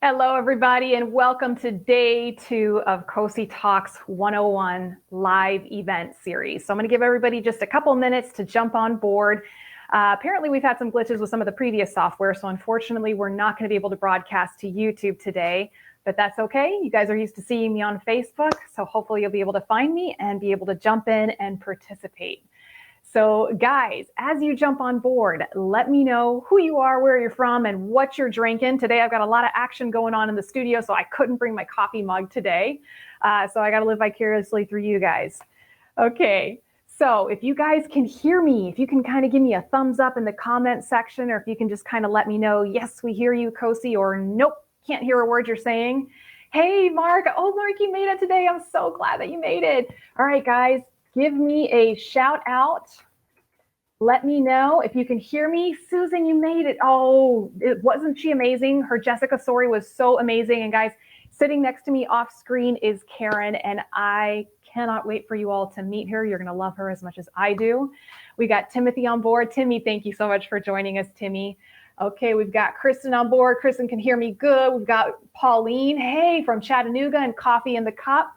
Hello, everybody, and welcome to day 2 of Cosi Talks 101 live event series. So I'm going to give everybody just a couple minutes to jump on board. Apparently, we've had some glitches with some of the previous software, so unfortunately, we're not going to be able to broadcast to YouTube today, but that's okay. You guys are used to seeing me on Facebook, so hopefully you'll be able to find me and be able to jump in and participate. So guys, as you jump on board, let me know who you are, where you're from, and what you're drinking. Today, I've got a lot of action going on in the studio, so I couldn't bring my coffee mug today. So I got to live vicariously through you guys. Okay, so if you guys can hear me, if you can kind of give me a thumbs up in the comment section, or if you can just kind of let me know, yes, we hear you, Cosi, or nope, can't hear a word you're saying. Hey, Mark. Oh, Mark, you made it today. I'm so glad that you made it. All right, guys. Give me a shout out. Let me know if you can hear me. Susan, you made it. Oh, wasn't she amazing? Her Jessica story was so amazing. And guys, sitting next to me off screen is Karen, and I cannot wait for you all to meet her. You're going to love her as much as I do. We got Timothy on board. Timmy, thank you so much for joining us, Timmy. Okay, we've got Kristen on board. Kristen can hear me good. We've got Pauline, hey, from Chattanooga, and Coffee in the Cup.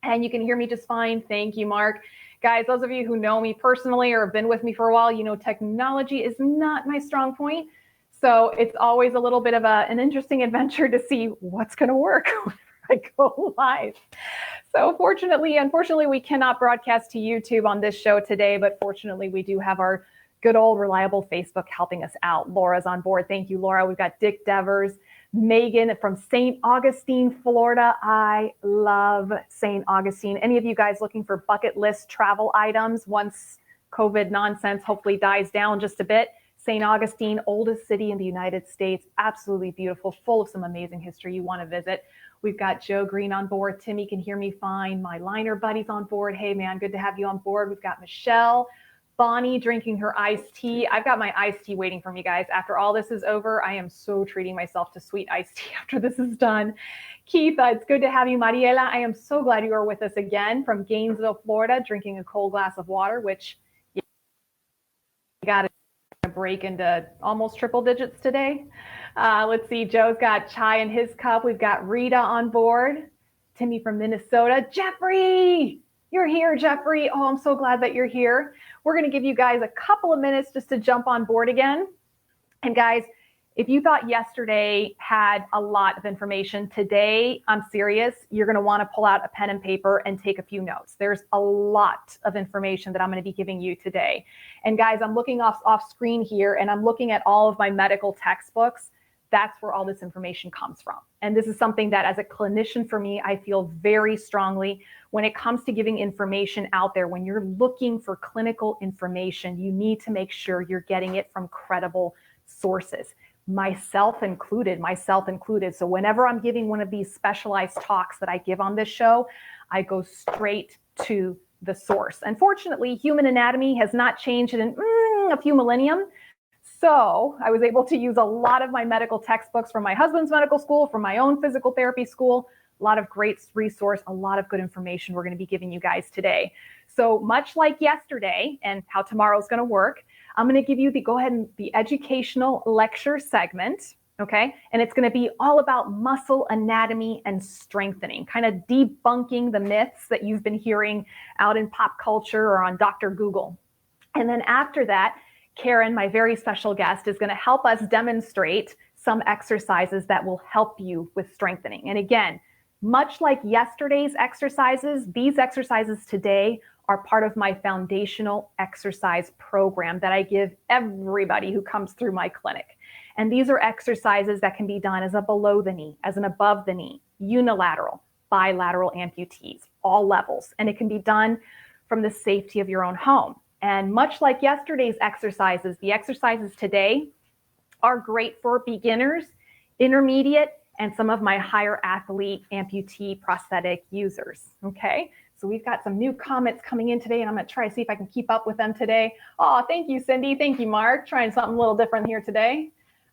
And you can hear me just fine. Thank you, Mark. Guys, those of you who know me personally or have been with me for a while, you know technology is not my strong point. So it's always a little bit of an interesting adventure to see what's going to work when I go live. So unfortunately, we cannot broadcast to YouTube on this show today, but fortunately, we do have our good old reliable Facebook helping us out. Laura's on board. Thank you, Laura. We've got Dick Devers. Megan from St. Augustine, Florida. I love St. Augustine. Any of you guys looking for bucket list travel items once COVID nonsense hopefully dies down just a bit? St. Augustine, oldest city in the United States, absolutely beautiful, full of some amazing history you want to visit. We've got Joe Green on board. Timmy can hear me fine. My liner buddy's on board. Hey, man, good to have you on board. We've got Michelle. Bonnie drinking her iced tea. I've got my iced tea waiting for me, guys. After all this is over, I am so treating myself to sweet iced tea after this is done. Keith, it's good to have you. Mariela, I am so glad you are with us again from Gainesville, Florida, drinking a cold glass of water, which you got to break into almost triple digits today. Let's see, Joe's got chai in his cup. We've got Rita on board. Timmy from Minnesota. Jeffrey! You're here, Jeffrey. Oh, I'm so glad that you're here. We're going to give you guys a couple of minutes just to jump on board again. And guys, if you thought yesterday had a lot of information, today, I'm serious, you're going to want to pull out a pen and paper and take a few notes. There's a lot of information that I'm going to be giving you today. And guys, I'm looking off screen here, and I'm looking at all of my medical textbooks. That's where all this information comes from. And this is something that as a clinician for me, I feel very strongly when it comes to giving information out there. When you're looking for clinical information, you need to make sure you're getting it from credible sources, myself included. So whenever I'm giving one of these specialized talks that I give on this show, I go straight to the source. Unfortunately, human anatomy has not changed in a few millennium. So I was able to use a lot of my medical textbooks from my husband's medical school, from my own physical therapy school, a lot of great resource, a lot of good information we're going to be giving you guys today. So much like yesterday and how tomorrow's going to work, I'm going to give you the educational lecture segment, okay? And it's going to be all about muscle anatomy and strengthening, kind of debunking the myths that you've been hearing out in pop culture or on Dr. Google. And then after that, Karen, my very special guest, is going to help us demonstrate some exercises that will help you with strengthening. And again, much like yesterday's exercises, these exercises today are part of my foundational exercise program that I give everybody who comes through my clinic. And these are exercises that can be done as a below the knee, as an above the knee, unilateral, bilateral amputees, all levels. And it can be done from the safety of your own home. And much like yesterday's exercises, the exercises today are great for beginners, intermediate, and some of my higher athlete amputee prosthetic users, okay? So we've got some new comments coming in today, and I'm gonna try to see if I can keep up with them today. Oh, thank you, Cindy. Thank you, Mark. Trying something a little different here today.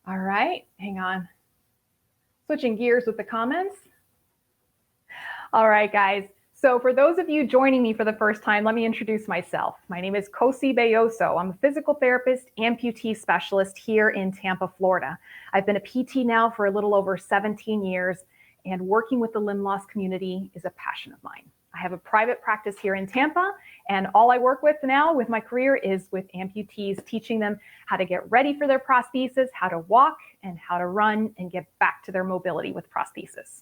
All right, hang on. Switching gears with the comments. All right, guys. So for those of you joining me for the first time, let me introduce myself. My name is Cosi. I'm a physical therapist, amputee specialist here in Tampa, Florida. I've been a PT now for a little over 17 years, and working with the limb loss community is a passion of mine. I have a private practice here in Tampa, and all I work with now with my career is with amputees, teaching them how to get ready for their prosthesis, how to walk, and how to run and get back to their mobility with prosthesis.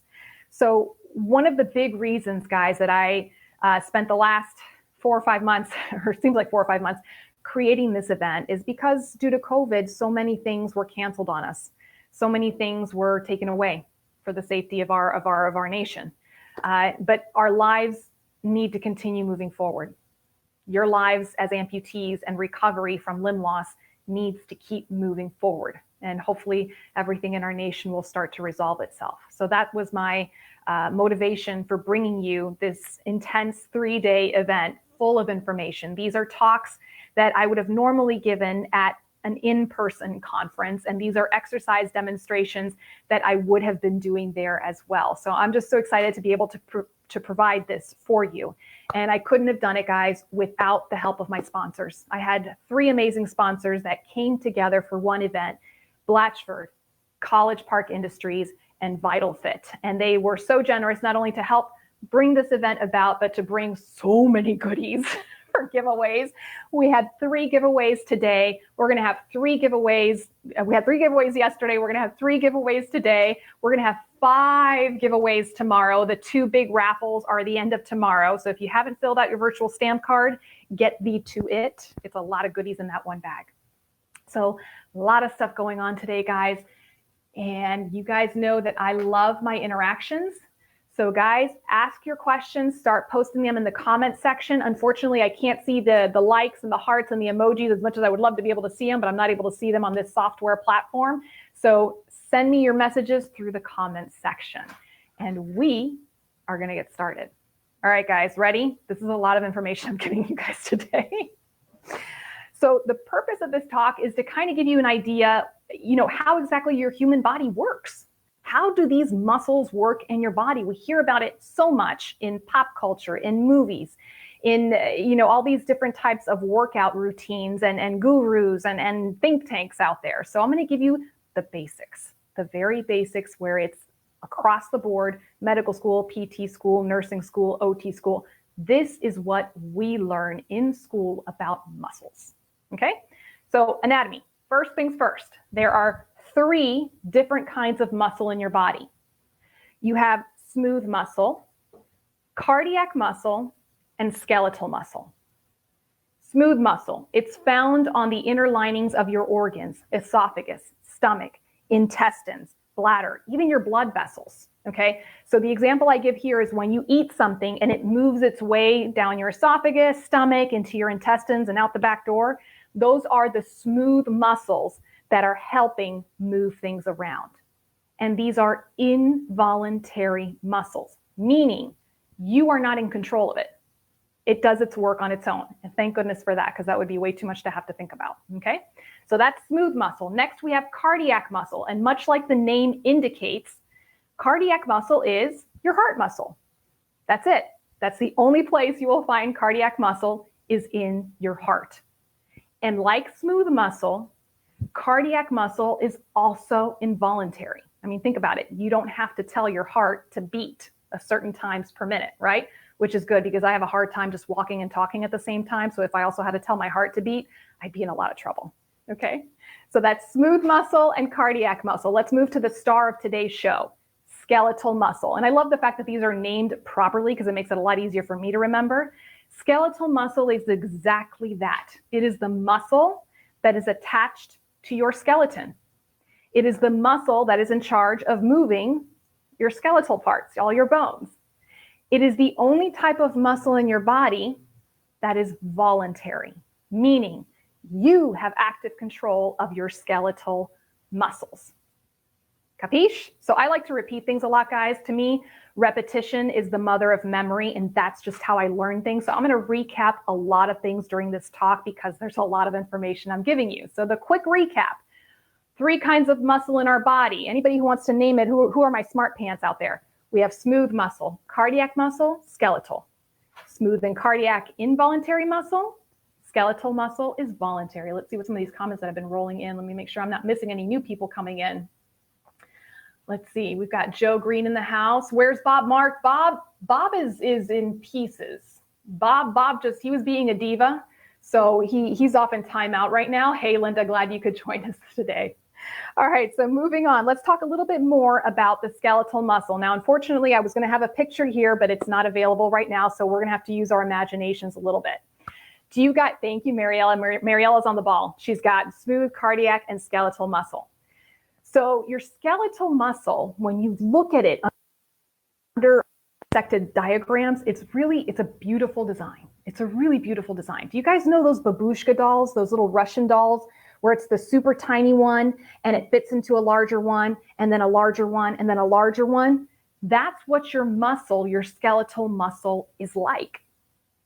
So one of the big reasons, guys, that I spent the last 4 or 5 months, or it seems like 4 or 5 months, creating this event is because due to COVID, so many things were canceled on us. So many things were taken away for the safety of our nation. But our lives need to continue moving forward. Your lives as amputees and recovery from limb loss needs to keep moving forward. And hopefully everything in our nation will start to resolve itself. So that was my motivation for bringing you this intense 3-day event full of information. These are talks that I would have normally given at an in-person conference, and these are exercise demonstrations that I would have been doing there as well. So I'm just so excited to be able to provide this for you. And I couldn't have done it, guys, without the help of my sponsors. I had 3 amazing sponsors that came together for one event: Blatchford, College Park Industries, and Vital Fit. And they were so generous not only to help bring this event about, but to bring so many goodies for giveaways. We had 3 giveaways today. We're going to have 3 giveaways. We had 3 giveaways yesterday. We're going to have 3 giveaways today. We're going to have 5 giveaways tomorrow. The 2 big raffles are the end of tomorrow. So if you haven't filled out your virtual stamp card, get thee to it. It's a lot of goodies in that one bag. So a lot of stuff going on today, guys. And you guys know that I love my interactions. So guys, ask your questions, start posting them in the comment section. Unfortunately, I can't see the likes and the hearts and the emojis as much as I would love to be able to see them, but I'm not able to see them on this software platform. So send me your messages through the comment section, and we are going to get started. All right, guys, ready? This is a lot of information I'm giving you guys today. So the purpose of this talk is to kind of give you an idea, how exactly your human body works. How do these muscles work in your body? We hear about it so much in pop culture, in movies, in all these different types of workout routines and gurus and think tanks out there. So I'm going to give you the basics, the very basics, where it's across the board: medical school, PT school, nursing school, OT school. This is what we learn in school about muscles. Okay, so anatomy. First things first, there are 3 different kinds of muscle in your body. You have smooth muscle, cardiac muscle, and skeletal muscle. Smooth muscle, it's found on the inner linings of your organs: esophagus, stomach, intestines, bladder, even your blood vessels. Okay, so the example I give here is when you eat something and it moves its way down your esophagus, stomach, into your intestines and out the back door. Those are the smooth muscles that are helping move things around. And these are involuntary muscles, meaning you are not in control of it. It does its work on its own. And thank goodness for that, because that would be way too much to have to think about. Okay, so that's smooth muscle. Next, we have cardiac muscle. And much like the name indicates, cardiac muscle is your heart muscle. That's it. That's the only place you will find cardiac muscle, is in your heart. And like smooth muscle, cardiac muscle is also involuntary. I mean, think about it. You don't have to tell your heart to beat a certain times per minute, right? Which is good, because I have a hard time just walking and talking at the same time. So if I also had to tell my heart to beat, I'd be in a lot of trouble. Okay, so that's smooth muscle and cardiac muscle. Let's move to the star of today's show: skeletal muscle. And I love the fact that these are named properly, because it makes it a lot easier for me to remember. Skeletal muscle is exactly that. It is the muscle that is attached to your skeleton. It is the muscle that is in charge of moving your skeletal parts, all your bones. It is the only type of muscle in your body that is voluntary, meaning you have active control of your skeletal muscles. Capiche? So I like to repeat things a lot, guys. To me, repetition is the mother of memory, and that's just how I learn things. So I'm going to recap a lot of things during this talk, because there's a lot of information I'm giving you. So the quick recap: 3 kinds of muscle in our body. Anybody who wants to name it, who are my smart pants out there? We have smooth muscle, cardiac muscle, skeletal. Smooth and cardiac involuntary muscle, skeletal muscle is voluntary. Let's see what some of these comments that have been rolling in. Let me make sure I'm not missing any new people coming in. Let's see, we've got Joe Green in the house. Where's Bob Mark? Bob is in pieces. Bob he was being a diva. So he's off in timeout right now. Hey, Linda, glad you could join us today. All right, so moving on, let's talk a little bit more about the skeletal muscle. Now, unfortunately, I was gonna have a picture here, but it's not available right now, so we're gonna have to use our imaginations a little bit. Thank you, Mariella. Mariella's on the ball. She's got smooth, cardiac, and skeletal muscle. So your skeletal muscle, when you look at it under dissected diagrams, it's a beautiful design. It's a really beautiful design. Do you guys know those babushka dolls, those little Russian dolls, where it's the super tiny one and it fits into a larger one and then a larger one and then a larger one? That's what your muscle, your skeletal muscle is like.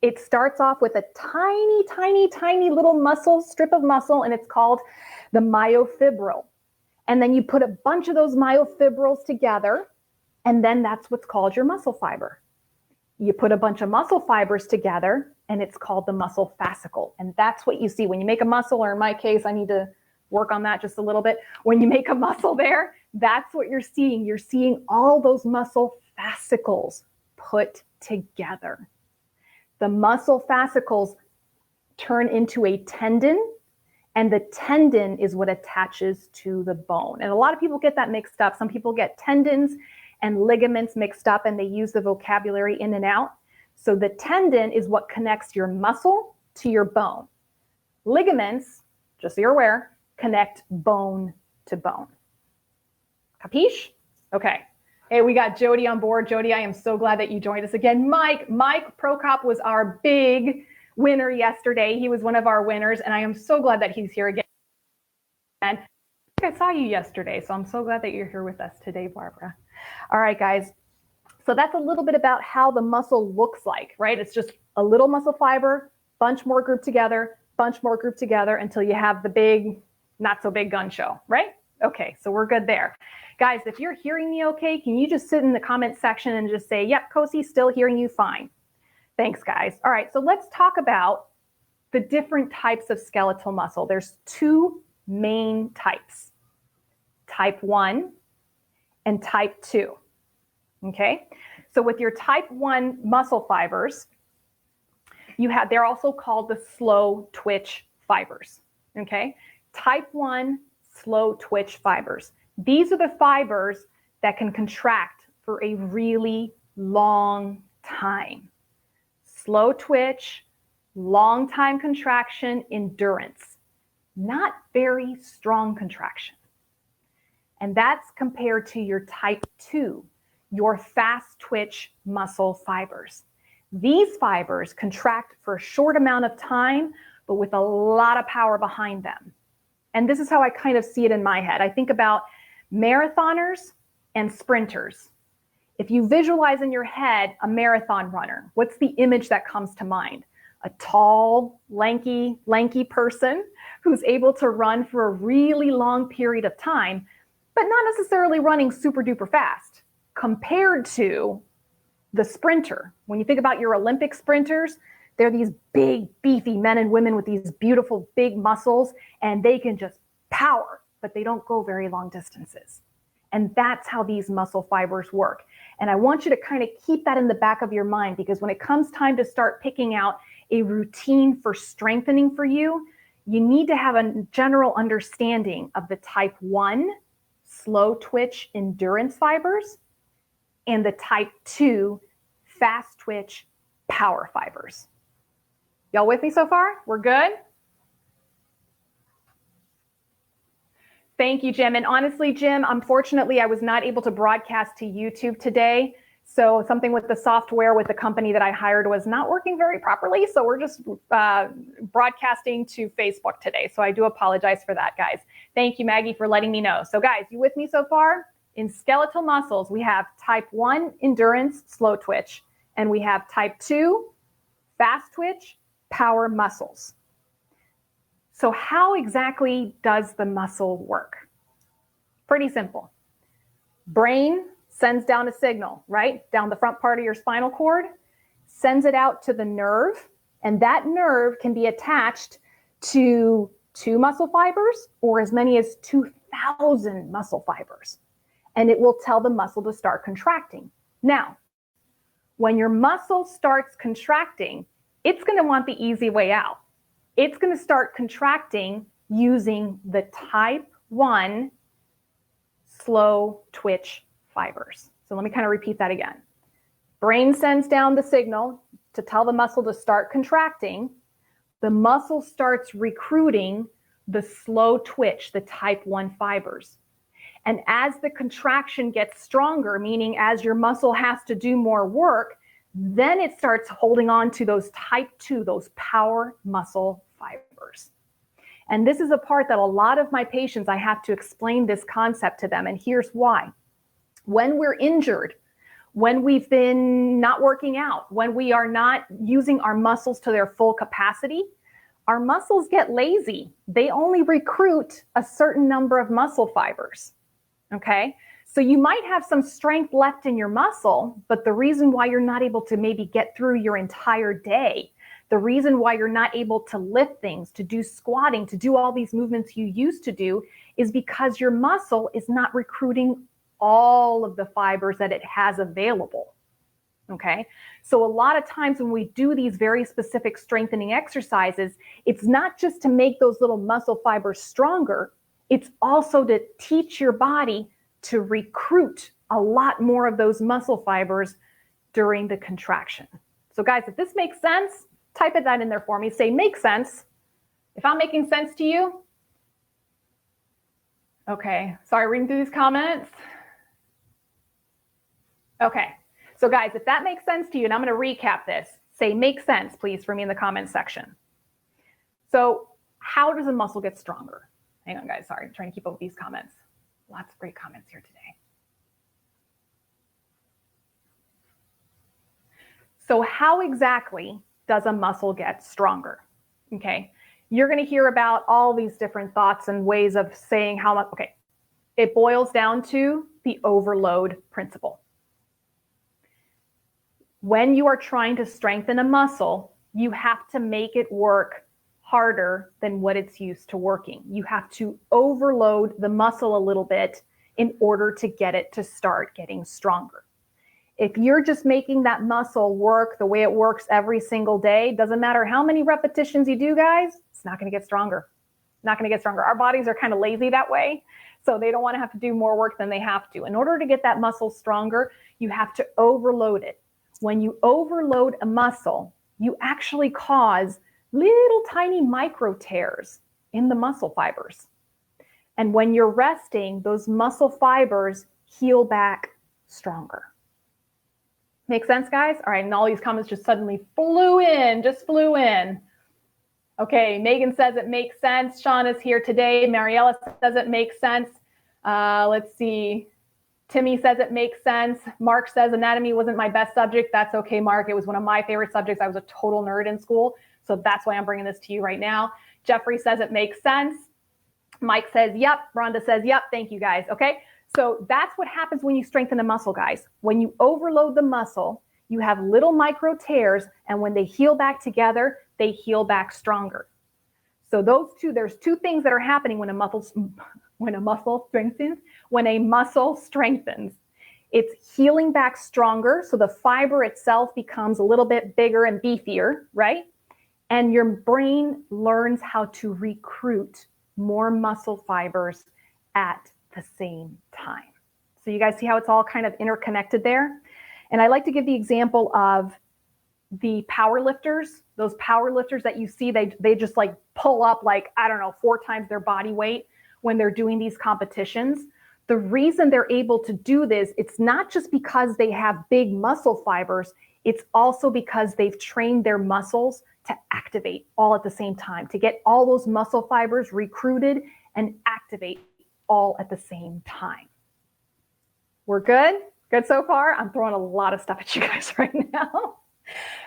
It starts off with a tiny, tiny, tiny little muscle, strip of muscle, and it's called the myofibril. And then you put a bunch of those myofibrils together, and then that's what's called your muscle fiber. You put a bunch of muscle fibers together, and it's called the muscle fascicle. And that's what you see when you make a muscle, or in my case, I need to work on that just a little bit. When you make a muscle there, that's what you're seeing. You're seeing all those muscle fascicles put together. The muscle fascicles turn into a tendon, and the tendon is what attaches to the bone. And a lot of people get that mixed up. Some people get tendons and ligaments mixed up, and they use the vocabulary in and out. So the tendon is what connects your muscle to your bone. Ligaments, just so you're aware, connect bone to bone. Capiche? Okay. Hey, we got Jody on board. Jody, I am so glad that you joined us again. Mike Prokop was our big winner yesterday. He was one of our winners, and I am so glad that he's here again. And I saw you yesterday, so I'm so glad that you're here with us today, Barbara. All right, guys. So that's a little bit about how the muscle looks like, right? It's just a little muscle fiber, bunch more grouped together, bunch more grouped together until you have the big, not so big gun show, right? Okay, so we're good there. Guys, if you're hearing me okay, can you just sit in the comment section and just say, yep, Cosi, still hearing you fine. Thanks, guys. All right, so let's talk about the different types of skeletal muscle. There's two main types, type 1 and type 2, okay? So with your type 1 muscle fibers, they're also called the slow twitch fibers, okay? Type 1 slow twitch fibers. These are the fibers that can contract for a really long time. Slow twitch, long time contraction, endurance, not very strong contraction. And that's compared to your type 2, your fast twitch muscle fibers. These fibers contract for a short amount of time, but with a lot of power behind them. And this is how I kind of see it in my head. I think about marathoners and sprinters. If you visualize in your head a marathon runner, what's the image that comes to mind? A tall, lanky person who's able to run for a really long period of time, but not necessarily running super duper fast compared to the sprinter. When you think about your Olympic sprinters, they're these big, beefy men and women with these beautiful, big muscles, and they can just power, but they don't go very long distances. And that's how these muscle fibers work. And I want you to kind of keep that in the back of your mind, because when it comes time to start picking out a routine for strengthening for you, you need to have a general understanding of the type 1 slow twitch endurance fibers and the type 2 fast twitch power fibers. Y'all with me so far? We're good? Thank you, Jim. And honestly, Jim, unfortunately, I was not able to broadcast to YouTube today. So something with the software with the company that I hired was not working very properly. So we're just broadcasting to Facebook today. So I do apologize for that, guys. Thank you, Maggie, for letting me know. So guys, you with me so far? In skeletal muscles, we have type 1 endurance, slow twitch, and we have type 2 fast twitch, power muscles. So how exactly does the muscle work? Pretty simple. Brain sends down a signal, right? Down the front part of your spinal cord, sends it out to the nerve, and that nerve can be attached to 2 muscle fibers or as many as 2,000 muscle fibers. And it will tell the muscle to start contracting. Now, when your muscle starts contracting, it's going to want the easy way out. It's going to start contracting using the type 1 slow twitch fibers. So let me kind of repeat that again. Brain sends down the signal to tell the muscle to start contracting. The muscle starts recruiting the slow twitch, the type 1 fibers. And as the contraction gets stronger, meaning as your muscle has to do more work, then it starts holding on to those type 2, those power muscle fibers. And this is a part that a lot of my patients, I have to explain this concept to them. And here's why. When we're injured, when we've been not working out, when we are not using our muscles to their full capacity, our muscles get lazy. They only recruit a certain number of muscle fibers. Okay, so you might have some strength left in your muscle, but the reason why you're not able to maybe get through your entire day, the reason why you're not able to lift things, to do squatting, to do all these movements you used to do, is because your muscle is not recruiting all of the fibers that it has available. Okay, so a lot of times when we do these very specific strengthening exercises, it's not just to make those little muscle fibers stronger, it's also to teach your body to recruit a lot more of those muscle fibers during the contraction. So guys, if this makes sense, type that in there for me. Say, makes sense. If I'm making sense to you. Okay, sorry, reading through these comments. Okay, so guys, if that makes sense to you, and I'm going to recap this, say makes sense, please, for me in the comments section. So how does a muscle get stronger? Hang on, guys. Sorry, I'm trying to keep up with these comments. Lots of great comments here today. So how exactly does a muscle get stronger? Okay, you're going to hear about all these different thoughts and ways of saying how much. Okay, it boils down to the overload principle. When you are trying to strengthen a muscle, you have to make it work harder than what it's used to working. You have to overload the muscle a little bit in order to get it to start getting stronger. If you're just making that muscle work the way it works every single day, doesn't matter how many repetitions you do, guys, it's not going to get stronger. Not going to get stronger. Our bodies are kind of lazy that way, so they don't want to have to do more work than they have to. In order to get that muscle stronger, you have to overload it. When you overload a muscle, you actually cause little tiny micro tears in the muscle fibers. And when you're resting, those muscle fibers heal back stronger. Make sense, guys? All right, and all these comments just suddenly flew in. Okay, Megan says it makes sense. Sean is here today. Mariella says it makes sense. Let's see. Timmy says it makes sense. Mark says anatomy wasn't my best subject. That's okay, Mark. It was one of my favorite subjects. I was a total nerd in school. So that's why I'm bringing this to you right now. Jeffrey says it makes sense. Mike says, yep. Rhonda says, yep. Thank you, guys. Okay. So that's what happens when you strengthen a muscle, guys. When you overload the muscle, you have little micro tears. And when they heal back together, they heal back stronger. So there's two things that are happening when a muscle strengthens. It's healing back stronger. So the fiber itself becomes a little bit bigger and beefier, right? And your brain learns how to recruit more muscle fibers at the same time. So you guys see how it's all kind of interconnected there? And I like to give the example of the power lifters. Those power lifters that you see, they just like pull up like, I don't know, 4 times their body weight when they're doing these competitions. The reason they're able to do this, it's not just because they have big muscle fibers, it's also because they've trained their muscles to activate all at the same time, to get all those muscle fibers recruited and activate all at the same time. We're good? Good so far? I'm throwing a lot of stuff at you guys right now.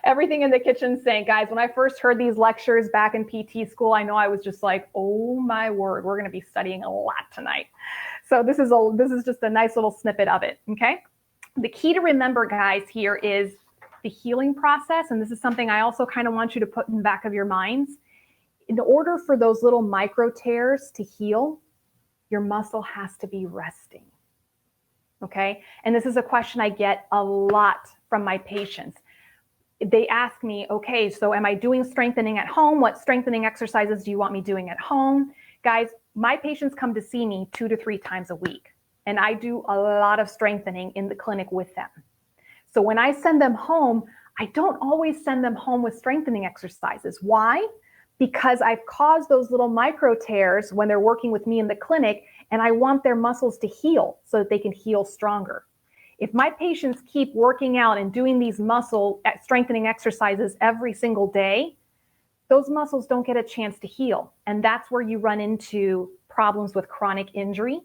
Everything in the kitchen sink. Guys, when I first heard these lectures back in PT school, I know I was just like, oh my word, we're going to be studying a lot tonight. So this is just a nice little snippet of it, okay? The key to remember, guys, here is the healing process. And this is something I also kind of want you to put in the back of your minds. In order for those little micro tears to heal, your muscle has to be resting. Okay? And this is a question I get a lot from my patients. They ask me, okay, so am I doing strengthening at home? What strengthening exercises do you want me doing at home? Guys, my patients come to see me 2 to 3 times a week, and I do a lot of strengthening in the clinic with them. So when I send them home, I don't always send them home with strengthening exercises. Why? Because I've caused those little micro tears when they're working with me in the clinic, and I want their muscles to heal so that they can heal stronger. If my patients keep working out and doing these muscle strengthening exercises every single day, those muscles don't get a chance to heal. And that's where you run into problems with chronic injury,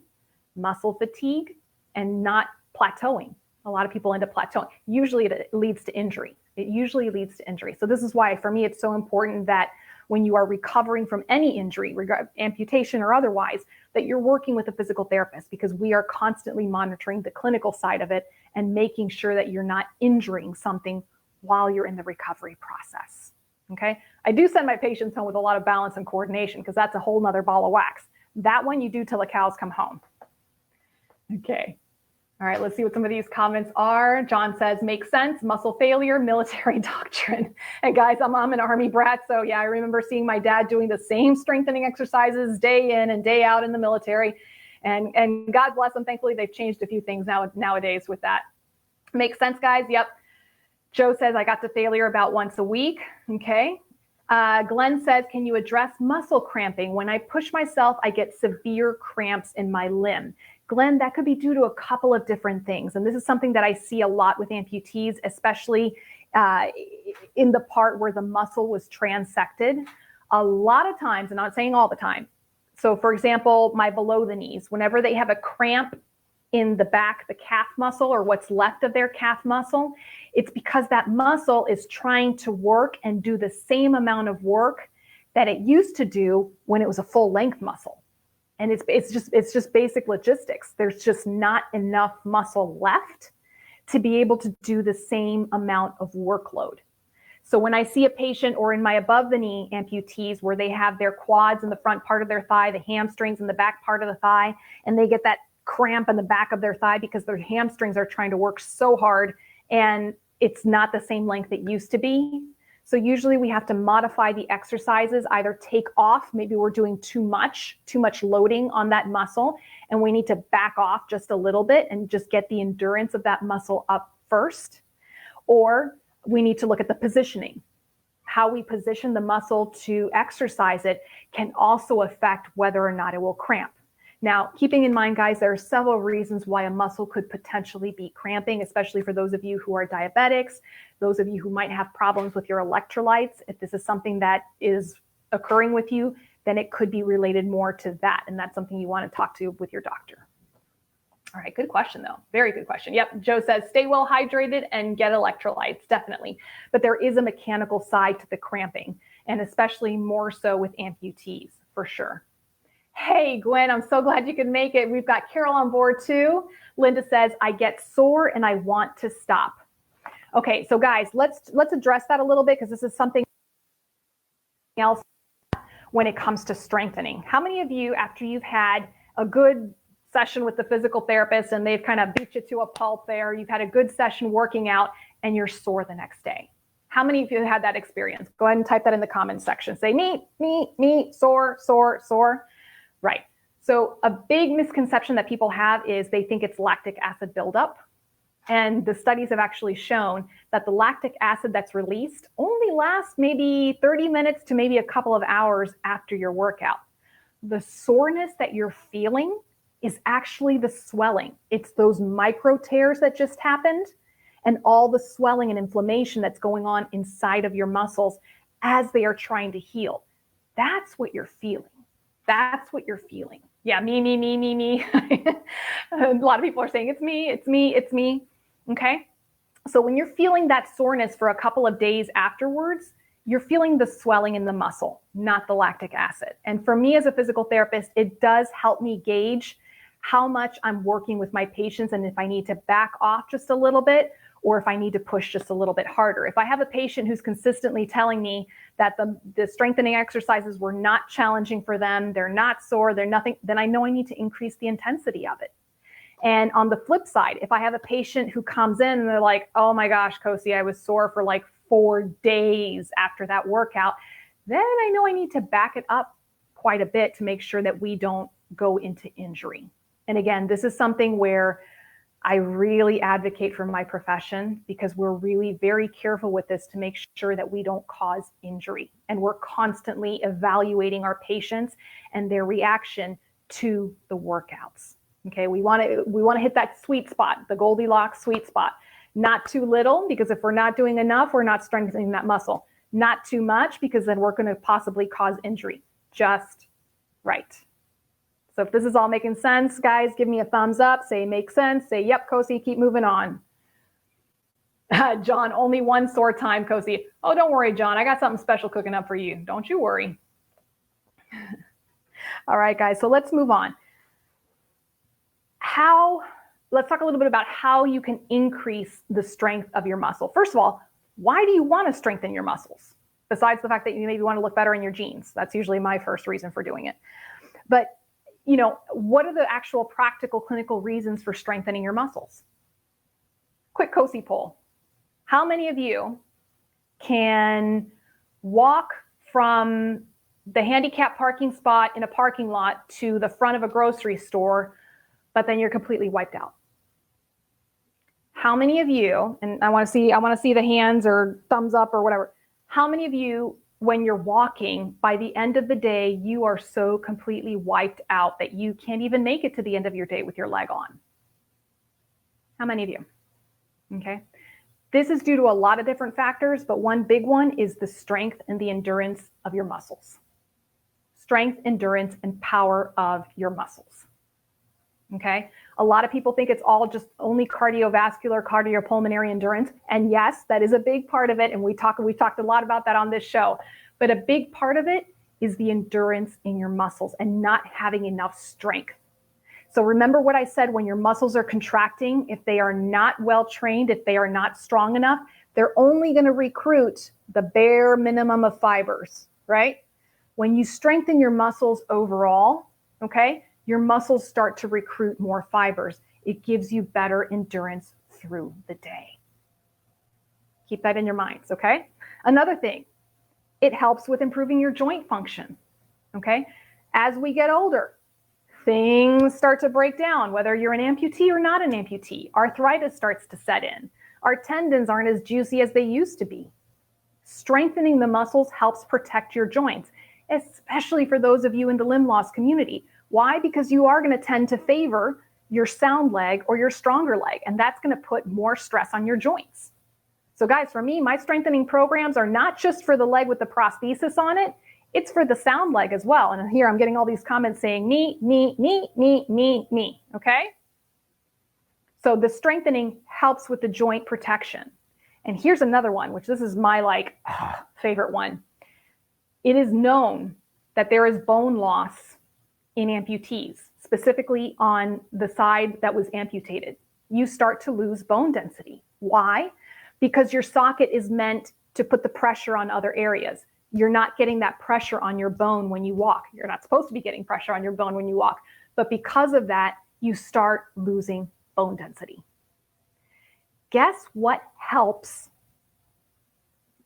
muscle fatigue, and not plateauing. A lot of people end up plateauing. Usually it leads to injury. It usually leads to injury. So this is why, for me, it's so important that when you are recovering from any injury, amputation or otherwise, that you're working with a physical therapist, because we are constantly monitoring the clinical side of it and making sure that you're not injuring something while you're in the recovery process. Okay? I do send my patients home with a lot of balance and coordination, because that's a whole nother ball of wax. That one you do till the cows come home. Okay. All right, let's see what some of these comments are. John says, makes sense, muscle failure, military doctrine. And guys, I'm an Army brat, so yeah, I remember seeing my dad doing the same strengthening exercises day in and day out in the military. And God bless them, thankfully they've changed a few things nowadays with that. Makes sense, guys, yep. Joe says, I got to failure about once a week, okay. Glenn says, can you address muscle cramping? When I push myself, I get severe cramps in my limb. Glenn, that could be due to a couple of different things. And this is something that I see a lot with amputees, especially in the part where the muscle was transected. A lot of times, I'm not saying all the time. So for example, my below the knees, whenever they have a cramp in the back, the calf muscle, or what's left of their calf muscle, it's because that muscle is trying to work and do the same amount of work that it used to do when it was a full length muscle. And it's just basic logistics. There's just not enough muscle left to be able to do the same amount of workload. So when I see a patient, or in my above the knee amputees, where they have their quads in the front part of their thigh, the hamstrings in the back part of the thigh, and they get that cramp in the back of their thigh because their hamstrings are trying to work so hard and it's not the same length it used to be. So usually we have to modify the exercises, either take off, maybe we're doing too much loading on that muscle, and we need to back off just a little bit and just get the endurance of that muscle up first. Or we need to look at the positioning. How we position the muscle to exercise it can also affect whether or not it will cramp. Now, keeping in mind, guys, there are several reasons why a muscle could potentially be cramping, especially for those of you who are diabetics, those of you who might have problems with your electrolytes. If this is something that is occurring with you, then it could be related more to that. And that's something you want to talk to with your doctor. All right, good question, though. Very good question. Yep, Joe says, stay well hydrated and get electrolytes, definitely. But there is a mechanical side to the cramping, and especially more so with amputees, for sure. Hey, Gwen, I'm so glad you could make it. We've got Carol on board too. Linda says, I get sore and I want to stop. Okay, so guys, let's address that a little bit, because this is something else when it comes to strengthening. How many of you, after you've had a good session with the physical therapist and they've kind of beat you to a pulp there, you've had a good session working out and you're sore the next day? How many of you had that experience? Go ahead and type that in the comments section. Say me, sore, sore, sore. Right. So a big misconception that people have is they think it's lactic acid buildup. And the studies have actually shown that the lactic acid that's released only lasts maybe 30 minutes to maybe a couple of hours after your workout. The soreness that you're feeling is actually the swelling. It's those micro tears that just happened and all the swelling and inflammation that's going on inside of your muscles as they are trying to heal. That's what you're feeling. That's what you're feeling. Yeah, me. A lot of people are saying, it's me. Okay. So when you're feeling that soreness for a couple of days afterwards, you're feeling the swelling in the muscle, not the lactic acid. And for me as a physical therapist, it does help me gauge how much I'm working with my patients and if I need to back off just a little bit or if I need to push just a little bit harder. If I have a patient who's consistently telling me that the strengthening exercises were not challenging for them, they're not sore, they're nothing, then I know I need to increase the intensity of it. And on the flip side, if I have a patient who comes in and they're like, oh my gosh, Cosi, I was sore for like 4 days after that workout, then I know I need to back it up quite a bit to make sure that we don't go into injury. And again, this is something where I really advocate for my profession because we're really very careful with this to make sure that we don't cause injury. And we're constantly evaluating our patients and their reaction to the workouts. Okay, we want to hit that sweet spot, the Goldilocks sweet spot. Not too little, because if we're not doing enough, we're not strengthening that muscle. Not too much, because then we're going to possibly cause injury. Just right. So if this is all making sense, guys, give me a thumbs up. Say makes sense. Say, yep, Cosi, keep moving on. John, only one sore time, Cosi. Oh, don't worry, John. I got something special cooking up for you. Don't you worry. All right, guys, so let's move on. Let's talk a little bit about how you can increase the strength of your muscle. First of all, why do you want to strengthen your muscles? Besides the fact that you maybe want to look better in your jeans. That's usually my first reason for doing it. But, what are the actual practical clinical reasons for strengthening your muscles? Quick Cosi poll. How many of you can walk from the handicap parking spot in a parking lot to the front of a grocery store, but then you're completely wiped out? How many of you, and I want to see the hands or thumbs up or whatever. How many of you, when you're walking, by the end of the day, you are so completely wiped out that you can't even make it to the end of your day with your leg on? How many of you? Okay. This is due to a lot of different factors, but one big one is the strength and the endurance of your muscles. Strength, endurance, and power of your muscles. Okay. A lot of people think it's all just only cardiovascular, cardiopulmonary endurance. And yes, that is a big part of it. And we've talked a lot about that on this show. But a big part of it is the endurance in your muscles and not having enough strength. So remember what I said, when your muscles are contracting, if they are not well trained, if they are not strong enough, they're only going to recruit the bare minimum of fibers, right? When you strengthen your muscles overall, okay, your muscles start to recruit more fibers. It gives you better endurance through the day. Keep that in your minds, okay? Another thing, it helps with improving your joint function, okay? As we get older, things start to break down, whether you're an amputee or not an amputee. Arthritis starts to set in. Our tendons aren't as juicy as they used to be. Strengthening the muscles helps protect your joints, especially for those of you in the limb loss community. Why? Because you are going to tend to favor your sound leg or your stronger leg, and that's going to put more stress on your joints. So guys, for me, my strengthening programs are not just for the leg with the prosthesis on it, it's for the sound leg as well. And here I'm getting all these comments saying knee, okay? So the strengthening helps with the joint protection. And here's another one, which this is my favorite one. It is known that there is bone loss in amputees, specifically on the side that was amputated. You start to lose bone density. Why? Because your socket is meant to put the pressure on other areas. You're not getting that pressure on your bone when you walk. You're not supposed to be getting pressure on your bone when you walk. But because of that, you start losing bone density. Guess what helps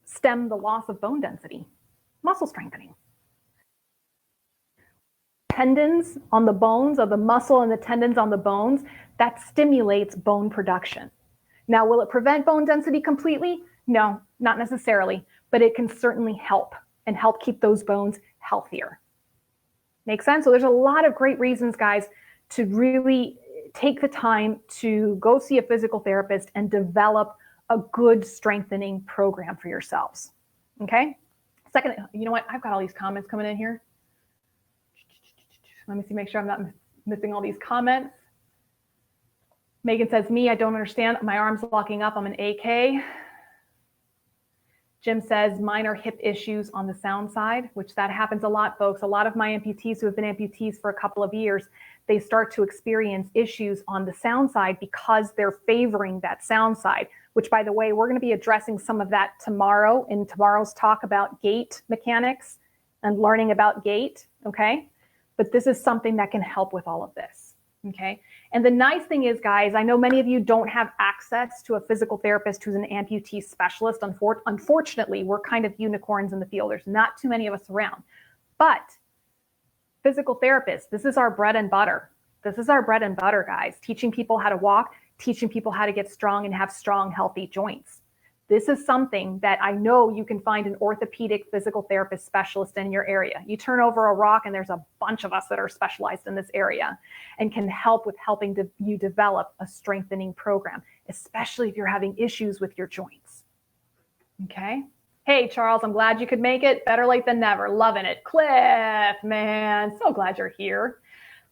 stem the loss of bone density? Muscle strengthening. Tendons on the bones, of the muscle and the tendons on the bones, that stimulates bone production. Now, will it prevent bone density completely? No, not necessarily, but it can certainly help and help keep those bones healthier. Make sense? So there's a lot of great reasons, guys, to really take the time to go see a physical therapist and develop a good strengthening program for yourselves. Okay? Second, you know what? I've got all these comments coming in here. Let me see, make sure I'm not missing all these comments. Megan says, me, I don't understand. My arm's locking up. I'm an AK. Jim says, mine are hip issues on the sound side, which that happens a lot, folks. A lot of my amputees who have been amputees for a couple of years, they start to experience issues on the sound side because they're favoring that sound side, which, by the way, we're going to be addressing some of that tomorrow in tomorrow's talk about gait mechanics and learning about gait, okay? But this is something that can help with all of this, okay? And the nice thing is, guys, I know many of you don't have access to a physical therapist who's an amputee specialist. Unfortunately, we're kind of unicorns in the field. There's not too many of us around. But physical therapists, this is our bread and butter. This is our bread and butter, guys. Teaching people how to walk, teaching people how to get strong and have strong, healthy joints. This is something that I know you can find an orthopedic physical therapist specialist in your area. You turn over a rock and there's a bunch of us that are specialized in this area and can help with helping you develop a strengthening program, especially if you're having issues with your joints. Okay. Hey, Charles, I'm glad you could make it. Better late than never. Loving it. Cliff, man, so glad you're here.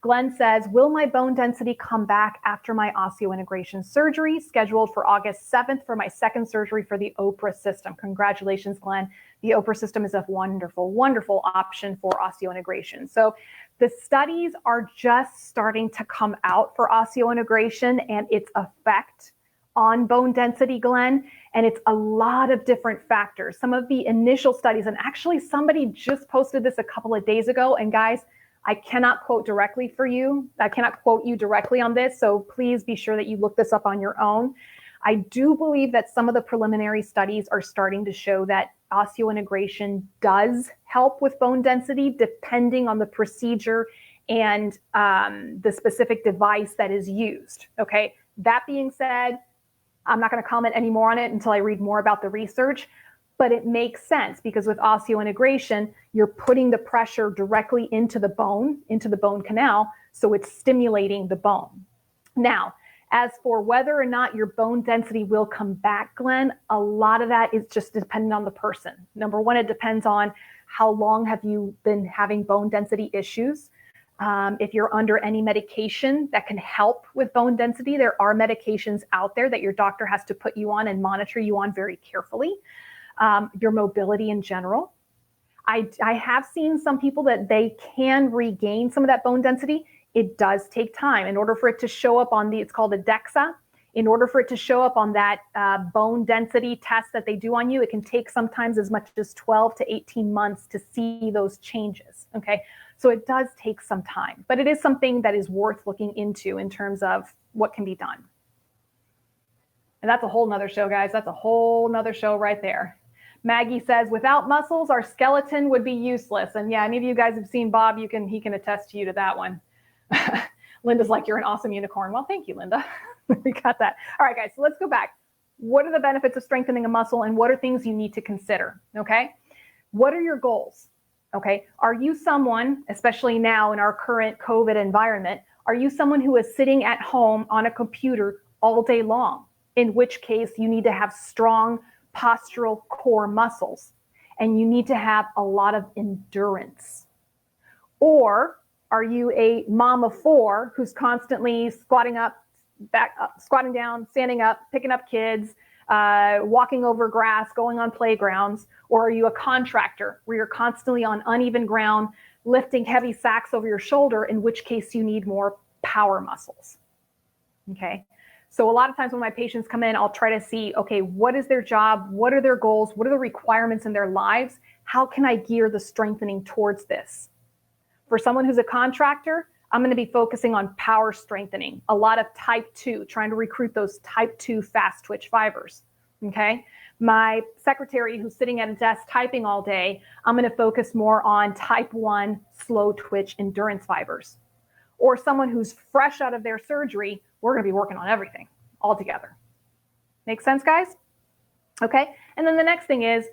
Glenn says, will my bone density come back after my osseointegration surgery, scheduled for August 7th for my second surgery for the OPRA system? Congratulations, Glenn. The OPRA system is a wonderful, wonderful option for osseointegration. So the studies are just starting to come out for osseointegration and its effect on bone density, Glenn. And it's a lot of different factors. Some of the initial studies, and actually somebody just posted this a couple of days ago, and guys, I cannot quote directly for you. I cannot quote you directly on this, so please be sure that you look this up on your own. I do believe that some of the preliminary studies are starting to show that osseointegration does help with bone density, depending on the procedure and the specific device that is used, okay? That being said, I'm not gonna comment any more on it until I read more about the research. But it makes sense because with osseointegration, you're putting the pressure directly into the bone canal, so it's stimulating the bone. Now, as for whether or not your bone density will come back, Glenn, a lot of that is just dependent on the person. Number one, it depends on how long have you been having bone density issues. If you're under any medication that can help with bone density, there are medications out there that your doctor has to put you on and monitor you on very carefully. Your mobility in general. I have seen some people that they can regain some of that bone density. It does take time in order for it to show up on it's called a DEXA. In order for it to show up on that bone density test that they do on you, it can take sometimes as much as 12 to 18 months to see those changes, okay? So it does take some time, but it is something that is worth looking into in terms of what can be done. And that's a whole nother show, guys. That's a whole nother show right there. Maggie says, without muscles, our skeleton would be useless. And yeah, any of you guys have seen Bob, he can attest to you to that one. Linda's like, you're an awesome unicorn. Well, thank you, Linda. We got that. All right, guys, so let's go back. What are the benefits of strengthening a muscle and what are things you need to consider, okay? What are your goals, okay? Are you someone, especially now in our current COVID environment, are you someone who is sitting at home on a computer all day long? In which case you need to have strong postural core muscles, and you need to have a lot of endurance. Or are you a mom of four who's constantly squatting up, back up, squatting down, standing up, picking up kids, walking over grass, going on playgrounds? Or are you a contractor where you're constantly on uneven ground, lifting heavy sacks over your shoulder, in which case you need more power muscles? Okay. So a lot of times when my patients come in, I'll try to see, okay, what is their job? What are their goals? What are the requirements in their lives? How can I gear the strengthening towards this? For someone who's a contractor, I'm going to be focusing on power strengthening, a lot of type 2, trying to recruit those type 2 fast twitch fibers, okay? My secretary who's sitting at a desk typing all day, I'm going to focus more on type 1 slow twitch endurance fibers. Or someone who's fresh out of their surgery, we're going to be working on everything all together. Make sense, guys? Okay. And then the next thing is,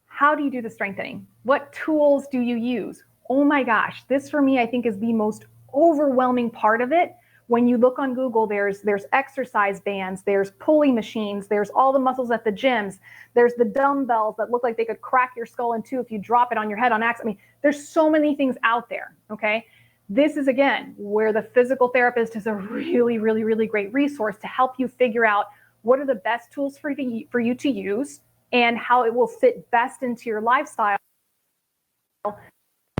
how do you do the strengthening? What tools do you use? Oh my gosh, this for me, I think is the most overwhelming part of it. When you look on Google, there's exercise bands, there's pulley machines, there's all the muscles at the gyms, there's the dumbbells that look like they could crack your skull in two if you drop it on your head on accident. I mean, there's so many things out there, okay? This is, again, where the physical therapist is a really, really, really great resource to help you figure out what are the best tools for you to use and how it will fit best into your lifestyle.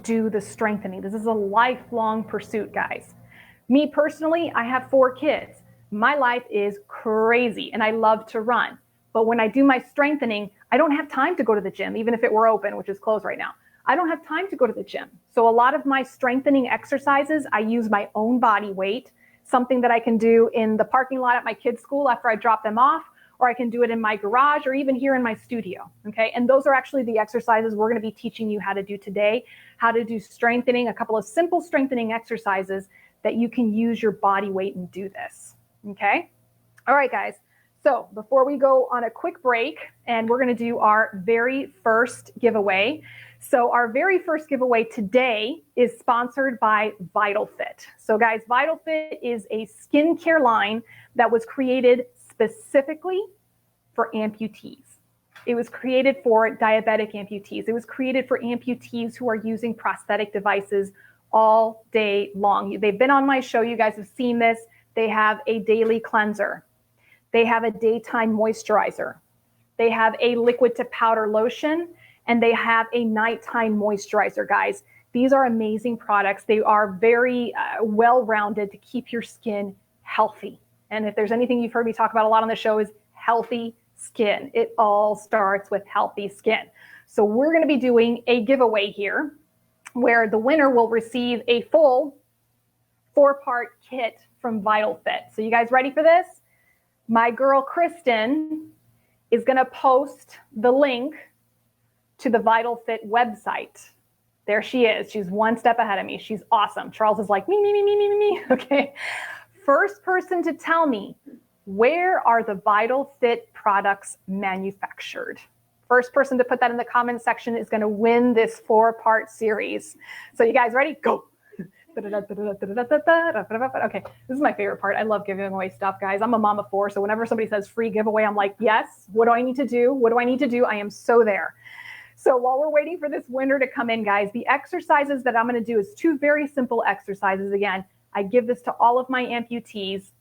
Do the strengthening. This is a lifelong pursuit, guys. Me personally, I have 4 kids. My life is crazy and I love to run. But when I do my strengthening, I don't have time to go to the gym, even if it were open, which is closed right now. I don't have time to go to the gym. So a lot of my strengthening exercises, I use my own body weight, something that I can do in the parking lot at my kids' school after I drop them off, or I can do it in my garage or even here in my studio, okay? And those are actually the exercises we're gonna be teaching you how to do today, how to do strengthening, a couple of simple strengthening exercises that you can use your body weight and do this, okay? All right, guys. So before we go on a quick break, and we're gonna do our very first giveaway. So our very first giveaway today is sponsored by VitalFit. So guys, VitalFit is a skincare line that was created specifically for amputees. It was created for diabetic amputees. It was created for amputees who are using prosthetic devices all day long. They've been on my show. You guys have seen this. They have a daily cleanser. They have a daytime moisturizer. They have a liquid to powder lotion, and they have a nighttime moisturizer, guys. These are amazing products. They are very well-rounded to keep your skin healthy. And if there's anything you've heard me talk about a lot on the show is healthy skin. It all starts with healthy skin. So we're gonna be doing a giveaway here where the winner will receive a full 4-part kit from VitalFit. So you guys ready for this? My girl, Kristen, is going to post the link to the VitalFit website. There she is. She's one step ahead of me. She's awesome. Charles is like, me. Okay. First person to tell me, where are the VitalFit products manufactured? First person to put that in the comment section is going to win this 4-part series. So you guys ready? Go. Okay, this is my favorite part. I love giving away stuff, guys. I'm a mom of 4, so whenever somebody says free giveaway, I'm like, yes, what do I need to do? What do I need to do? I am so there. So while we're waiting for this winner to come in, guys, the exercises that I'm going to do is 2 very simple exercises. Again, I give this to all of my amputees.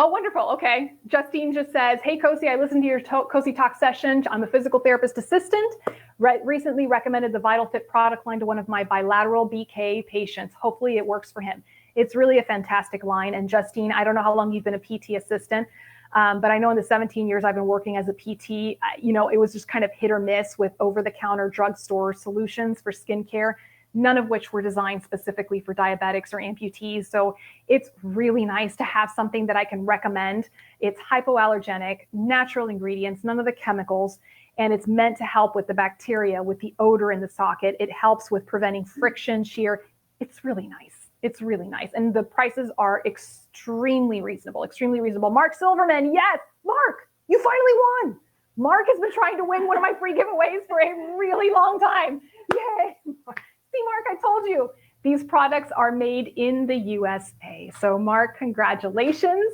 Oh, wonderful. Okay. Justine just says, hey, Cosi, I listened to your Cosi Talk session. I'm a physical therapist assistant. Recently recommended the VitalFit product line to one of my bilateral BK patients. Hopefully it works for him. It's really a fantastic line. And Justine, I don't know how long you've been a PT assistant, but I know in the 17 years I've been working as a PT, it was just kind of hit or miss with over-the-counter drugstore solutions for skincare, none of which were designed specifically for diabetics or amputees. So it's really nice to have something that I can recommend. It's hypoallergenic, natural ingredients, none of the chemicals, and it's meant to help with the bacteria, with the odor in the socket. It helps with preventing friction, shear. It's really nice. It's really nice. And the prices are extremely reasonable, extremely reasonable. Mark Silverman, yes, Mark, you finally won. Mark has been trying to win one of my free giveaways for a really long time. Yay. See, Mark, I told you, these products are made in the USA. So Mark, congratulations.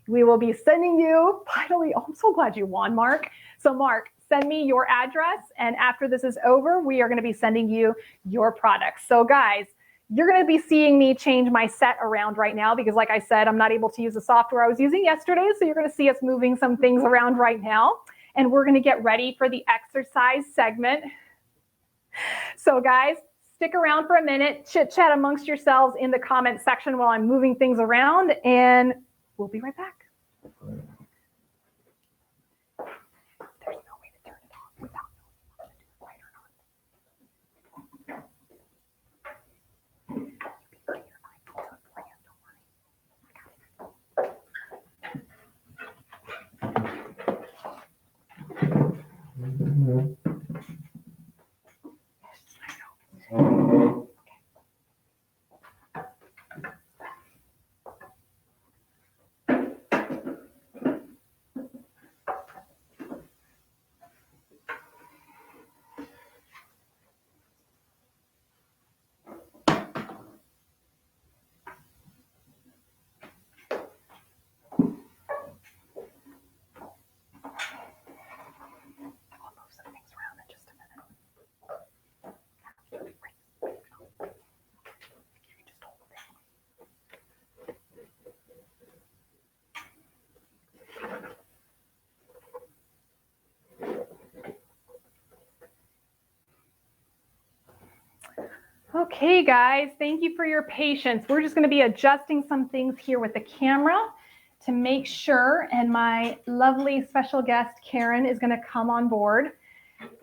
We will be sending you, finally, oh, I'm so glad you won, Mark. So Mark, send me your address. And after this is over, we are gonna be sending you your products. So guys, you're gonna be seeing me change my set around right now because like I said, I'm not able to use the software I was using yesterday. So you're gonna see us moving some things around right now. And we're gonna get ready for the exercise segment. So guys, stick around for a minute, chit chat amongst yourselves in the comment section while I'm moving things around, and we'll be right back. There's no way to turn it off without knowing whether to do it right or not. Be clear, I took plans, don't worry. Okay, guys, thank you for your patience. We're just going to be adjusting some things here with the camera to make sure, and my lovely special guest, Karen, is going to come on board.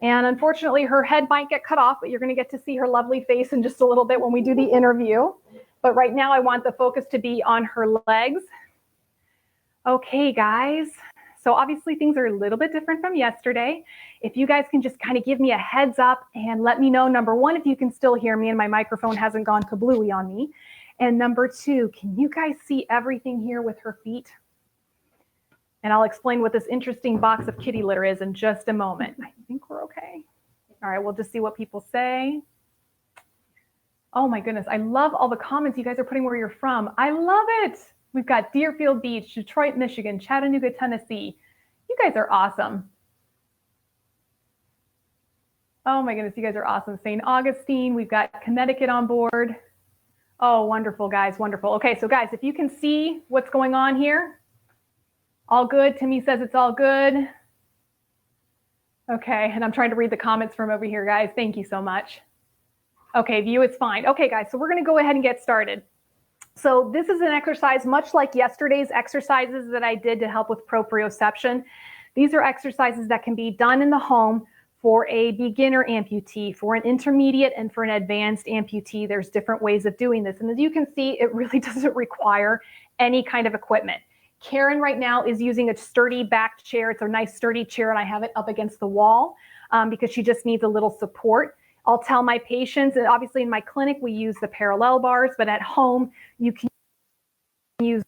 And unfortunately, her head might get cut off, but you're going to get to see her lovely face in just a little bit when we do the interview. But right now, I want the focus to be on her legs. Okay, guys. So obviously things are a little bit different from yesterday. If you guys can just kind of give me a heads up and let me know, number one, if you can still hear me and my microphone hasn't gone kablooey on me. And number two, can you guys see everything here with her feet? And I'll explain what this interesting box of kitty litter is in just a moment. I think we're okay. All right, we'll just see what people say. Oh my goodness, I love all the comments you guys are putting where you're from. I love it. We've got Deerfield Beach, Detroit, Michigan, Chattanooga, Tennessee. You guys are awesome. Oh my goodness, you guys are awesome. St. Augustine, we've got Connecticut on board. Oh, wonderful, guys, wonderful. Okay, so guys, if you can see what's going on here, all good. Timmy says it's all good. Okay, and I'm trying to read the comments from over here, guys. Thank you so much. Okay, view is fine. Okay, guys, so we're gonna go ahead and get started. So this is an exercise much like yesterday's exercises that I did to help with proprioception. These are exercises that can be done in the home for a beginner amputee, for an intermediate, and for an advanced amputee. There's different ways of doing this. And as you can see, it really doesn't require any kind of equipment. Karen right now is using a sturdy back chair. It's a nice sturdy chair, and I have it up against the wall because she just needs a little support. I'll tell my patients, and obviously in my clinic, we use the parallel bars, but at home, you can use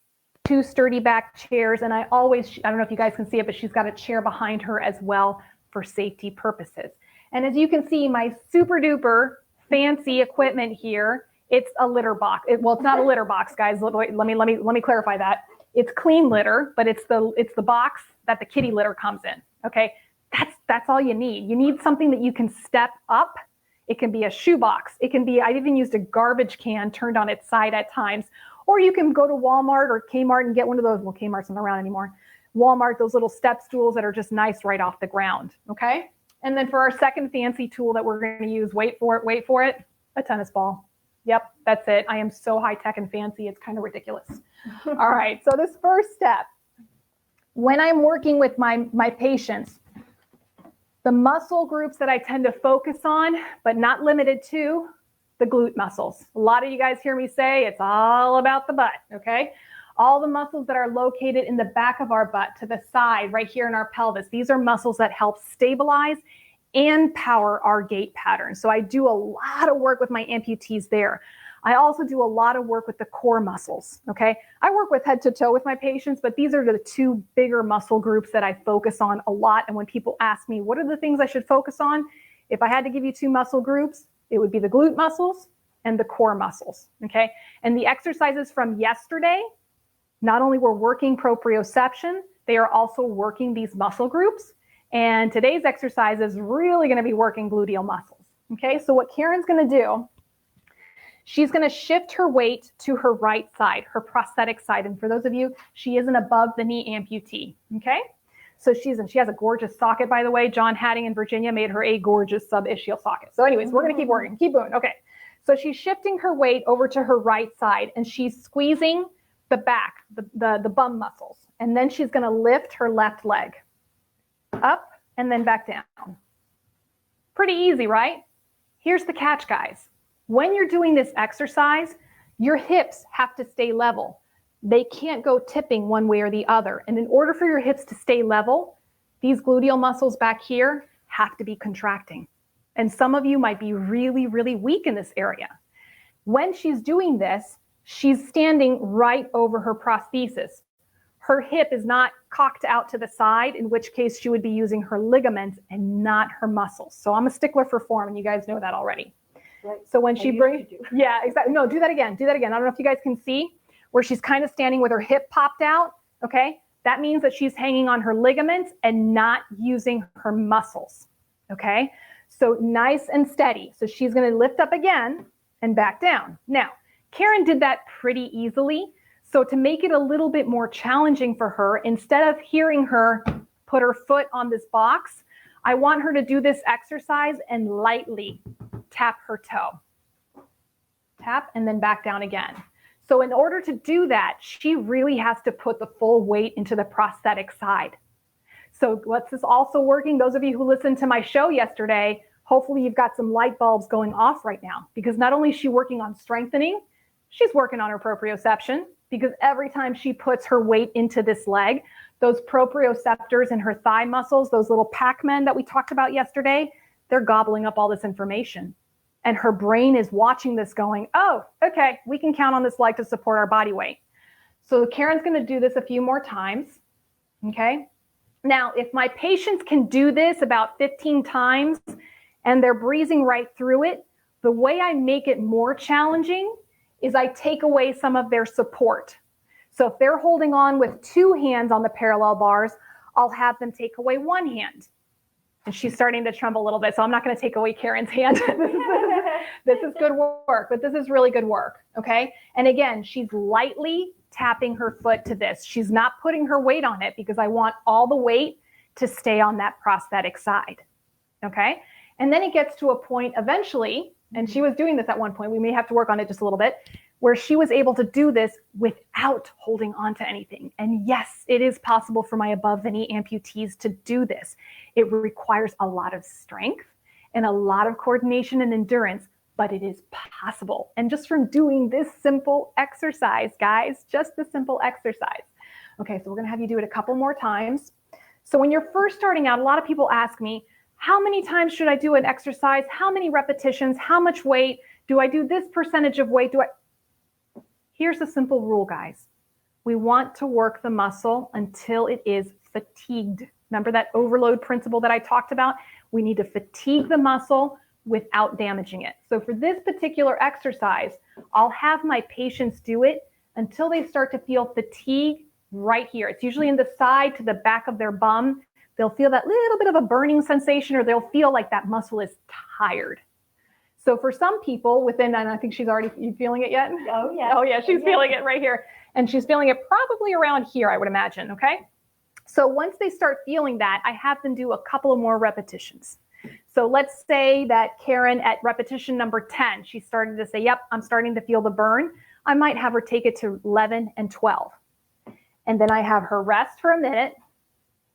2 sturdy back chairs. And I don't know if you guys can see it, but she's got a chair behind her as well for safety purposes. And as you can see, my super duper fancy equipment here, it's a litter box. Well, it's not a litter box, guys. Let me clarify that. It's clean litter, but it's the box that the kitty litter comes in. Okay, that's all you need. You need something that you can step up. It can be a shoebox. It can be, I've even used a garbage can turned on its side at times. Or you can go to Walmart or Kmart and get one of those. Well, Kmart's not around anymore. Walmart, those little step stools that are just nice right off the ground. Okay. And then for our second fancy tool that we're going to use, wait for it, a tennis ball. Yep, that's it. I am so high tech and fancy. It's kind of ridiculous. All right. So this first step, when I'm working with my patients, the muscle groups that I tend to focus on, but not limited to, the glute muscles. A lot of you guys hear me say it's all about the butt, okay? All the muscles that are located in the back of our butt, to the side, right here in our pelvis. These are muscles that help stabilize and power our gait pattern. So I do a lot of work with my amputees there. I also do a lot of work with the core muscles, okay? I work with head to toe with my patients, but these are the 2 bigger muscle groups that I focus on a lot. And when people ask me, what are the things I should focus on? If I had to give you 2 muscle groups, it would be the glute muscles and the core muscles, okay? And the exercises from yesterday, not only were working proprioception, they are also working these muscle groups. And today's exercise is really gonna be working gluteal muscles, okay? So what Karen's gonna do, she's going to shift her weight to her right side, her prosthetic side. And for those of you, she is an above the knee amputee. Okay. So she has a gorgeous socket, by the way. John Hadding in Virginia made her a gorgeous subischal socket. So anyways, we're going to keep working, keep moving. Okay. So she's shifting her weight over to her right side and she's squeezing the back, the bum muscles. And then she's going to lift her left leg up and then back down. Pretty easy, right? Here's the catch, guys. When you're doing this exercise, your hips have to stay level. They can't go tipping one way or the other. And in order for your hips to stay level, these gluteal muscles back here have to be contracting. And some of you might be really, really weak in this area. When she's doing this, she's standing right over her prosthesis. Her hip is not cocked out to the side, in which case she would be using her ligaments and not her muscles. So I'm a stickler for form, and you guys know that already. Right. So when she brings, yeah, exactly. No, do that again. Do that again. I don't know if you guys can see where she's kind of standing with her hip popped out. Okay. That means that she's hanging on her ligaments and not using her muscles. Okay. So nice and steady. So she's going to lift up again and back down. Now, Karen did that pretty easily. So to make it a little bit more challenging for her, instead of hearing her put her foot on this box, I want her to do this exercise and lightly tap her toe. tap, and then back down again. So in order to do that, she really has to put the full weight into the prosthetic side. So what's this also working? Those of you who listened to my show yesterday, hopefully you've got some light bulbs going off right now, because not only is she working on strengthening, she's working on her proprioception, because every time she puts her weight into this leg, those proprioceptors in her thigh muscles, those little Pac-Men that we talked about yesterday, they're gobbling up all this information. And her brain is watching this going, oh, okay, we can count on this leg to support our body weight. So Karen's going to do this a few more times, okay? Now, if my patients can do this about 15 times and they're breezing right through it, the way I make it more challenging is I take away some of their support. So if they're holding on with 2 hands on the parallel bars, I'll have them take away 1 hand. And she's starting to tremble a little bit, so I'm not going to take away Karen's hand. This is good work, but this is really good work, okay? And again, she's lightly tapping her foot to this. She's not putting her weight on it because I want all the weight to stay on that prosthetic side, okay? And then it gets to a point eventually, and she was doing this at one point, we may have to work on it just a little bit, where she was able to do this without holding on to anything. And yes, it is possible for my above the knee amputees to do this. It requires a lot of strength and a lot of coordination and endurance, but it is possible. And just from doing this simple exercise, guys, just the simple exercise. Okay, so we're gonna have you do it a couple more times. So when you're first starting out, a lot of people ask me, how many times should I do an exercise? How many repetitions? How much weight? Do I do this percentage of weight? Here's a simple rule, guys. We want to work the muscle until it is fatigued. Remember that overload principle that I talked about? We need to fatigue the muscle without damaging it. So for this particular exercise, I'll have my patients do it until they start to feel fatigue right here. It's usually in the side to the back of their bum. They'll feel that little bit of a burning sensation, or they'll feel like that muscle is tired. So for some people within, and I think she's already, you feeling it yet? Oh yeah. Oh yeah, she's feeling it right here. And she's feeling it probably around here, I would imagine, okay? So once they start feeling that, I have them do a couple of more repetitions. So let's say that Karen at repetition number 10, she started to say, yep, I'm starting to feel the burn. I might have her take it to 11 and 12. And then I have her rest for a minute,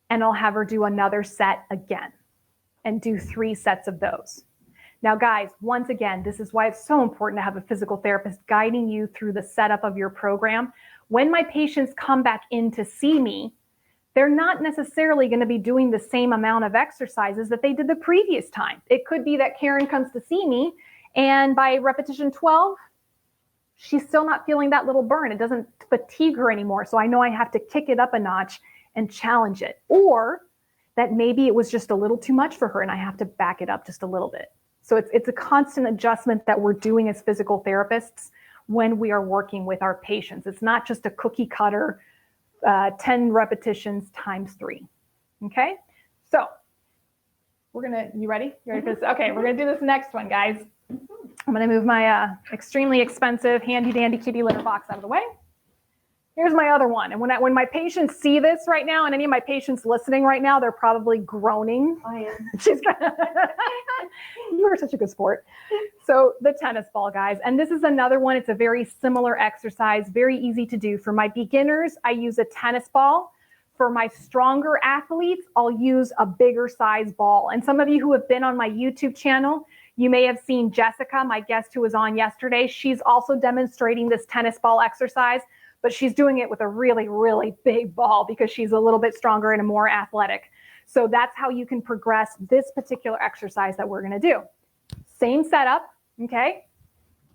and I'll have her do another set again and do 3 sets of those. Now, guys, once again, this is why it's so important to have a physical therapist guiding you through the setup of your program. When my patients come back in to see me, they're not necessarily going to be doing the same amount of exercises that they did the previous time. It could be that Karen comes to see me, and by repetition 12, she's still not feeling that little burn. It doesn't fatigue her anymore. So I know I have to kick it up a notch and challenge it. Or that maybe it was just a little too much for her and I have to back it up just a little bit. So it's a constant adjustment that we're doing as physical therapists when we are working with our patients. It's not just a cookie cutter 10 repetitions times 3. Okay, so we're gonna, you ready? You ready for this? Okay, we're gonna do this next one, guys. I'm gonna move my extremely expensive handy dandy kitty litter box out of the way. Here's my other one. And when my patients see this right now, and any of my patients listening right now, they're probably groaning. I am. She's gonna you are such a good sport. So the tennis ball, guys. And this is another one. It's a very similar exercise, very easy to do. For my beginners, I use a tennis ball. For my stronger athletes, I'll use a bigger size ball. And some of you who have been on my YouTube channel, you may have seen Jessica, my guest who was on yesterday. She's also demonstrating this tennis ball exercise, but she's doing it with a really, really big ball because she's a little bit stronger and more athletic. So that's how you can progress this particular exercise that we're gonna do. Same setup, okay?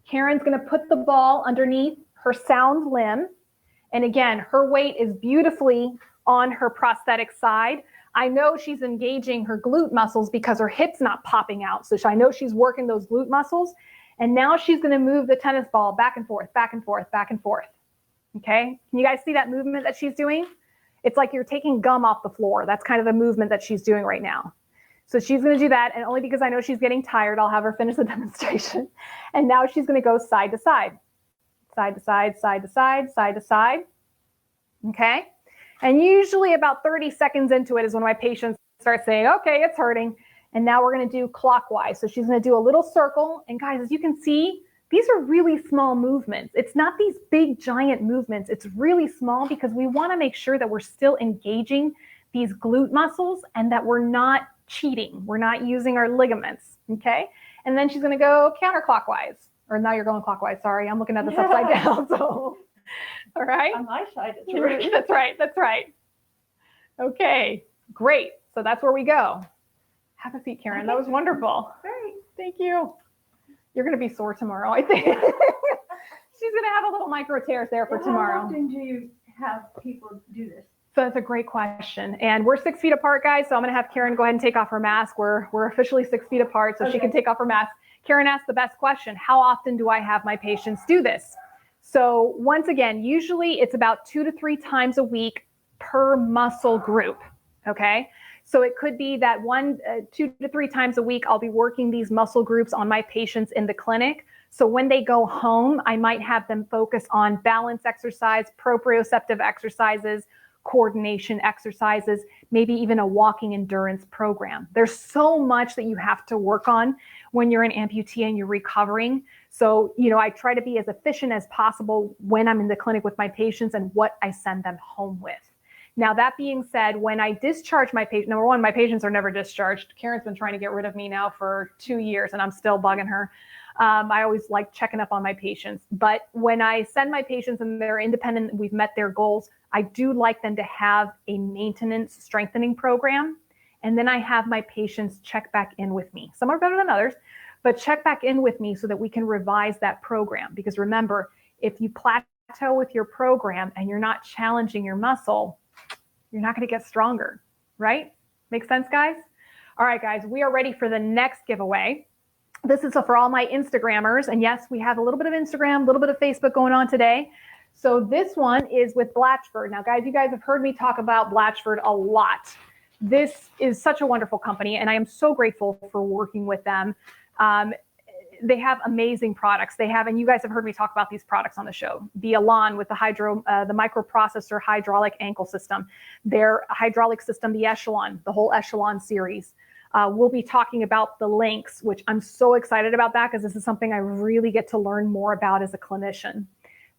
Karen's gonna put the ball underneath her sound limb. And again, her weight is beautifully on her prosthetic side. I know she's engaging her glute muscles because her hip's not popping out. So I know she's working those glute muscles. And now she's gonna move the tennis ball back and forth, back and forth, back and forth. Okay, can you guys see that movement that she's doing? It's like you're taking gum off the floor. That's kind of the movement that she's doing right now. So she's gonna do that, and only because I know she's getting tired, I'll have her finish the demonstration. And now she's gonna go side to side, side to side, side to side, side to side, okay? And usually about 30 seconds into it is when my patients start saying, okay, it's hurting. And now we're gonna do clockwise. So she's gonna do a little circle, and guys, as you can see, These are really small movements. It's not these big giant movements. It's really small because we want to make sure that we're still engaging these glute muscles and that we're not cheating. We're not using our ligaments, okay? And then she's going to go counterclockwise. Or now you're going clockwise. Sorry, I'm looking at this upside down. So, all right. On my side, it's right. That's right. That's right. Okay, great. So that's where we go. Have a seat, Karen. That was wonderful. Great. Thank you. You're going to be sore tomorrow, I think. She's going to have a little micro tears there for tomorrow. How often do you have people do this? So that's a great question. And we're 6 feet apart, guys. So I'm going to have Karen go ahead and take off her mask. We're officially 6 feet apart, so she can take off her mask. Karen asked the best question. How often do I have my patients do this? So once again, usually it's about 2 to 3 times a week per muscle group. Okay. So it could be that 2 to 3 times a week, I'll be working these muscle groups on my patients in the clinic. So when they go home, I might have them focus on balance exercise, proprioceptive exercises, coordination exercises, maybe even a walking endurance program. There's so much that you have to work on when you're an amputee and you're recovering. So, I try to be as efficient as possible when I'm in the clinic with my patients and what I send them home with. Now, that being said, when I discharge my patient, number one, my patients are never discharged. Karen's been trying to get rid of me now for 2 years and I'm still bugging her. I always like checking up on my patients. But when I send my patients and they're independent, we've met their goals, I do like them to have a maintenance strengthening program. And then I have my patients check back in with me. Some are better than others, but check back in with me so that we can revise that program. Because remember, if you plateau with your program and you're not challenging your muscle, you're not going to get stronger, right? Make sense, guys? All right, guys, we are ready for the next giveaway. This is for all my Instagrammers. And yes, we have a little bit of Instagram, a little bit of Facebook going on today. So this one is with Blatchford. Now, guys, you guys have heard me talk about Blatchford a lot. This is such a wonderful company, and I am so grateful for working with them. They have amazing products. They have, and you guys have heard me talk about these products on the show. The Elan with the microprocessor hydraulic ankle system, their hydraulic system, the Echelon, the whole Echelon series. We'll be talking about the Lynx, which I'm so excited about that because this is something I really get to learn more about as a clinician.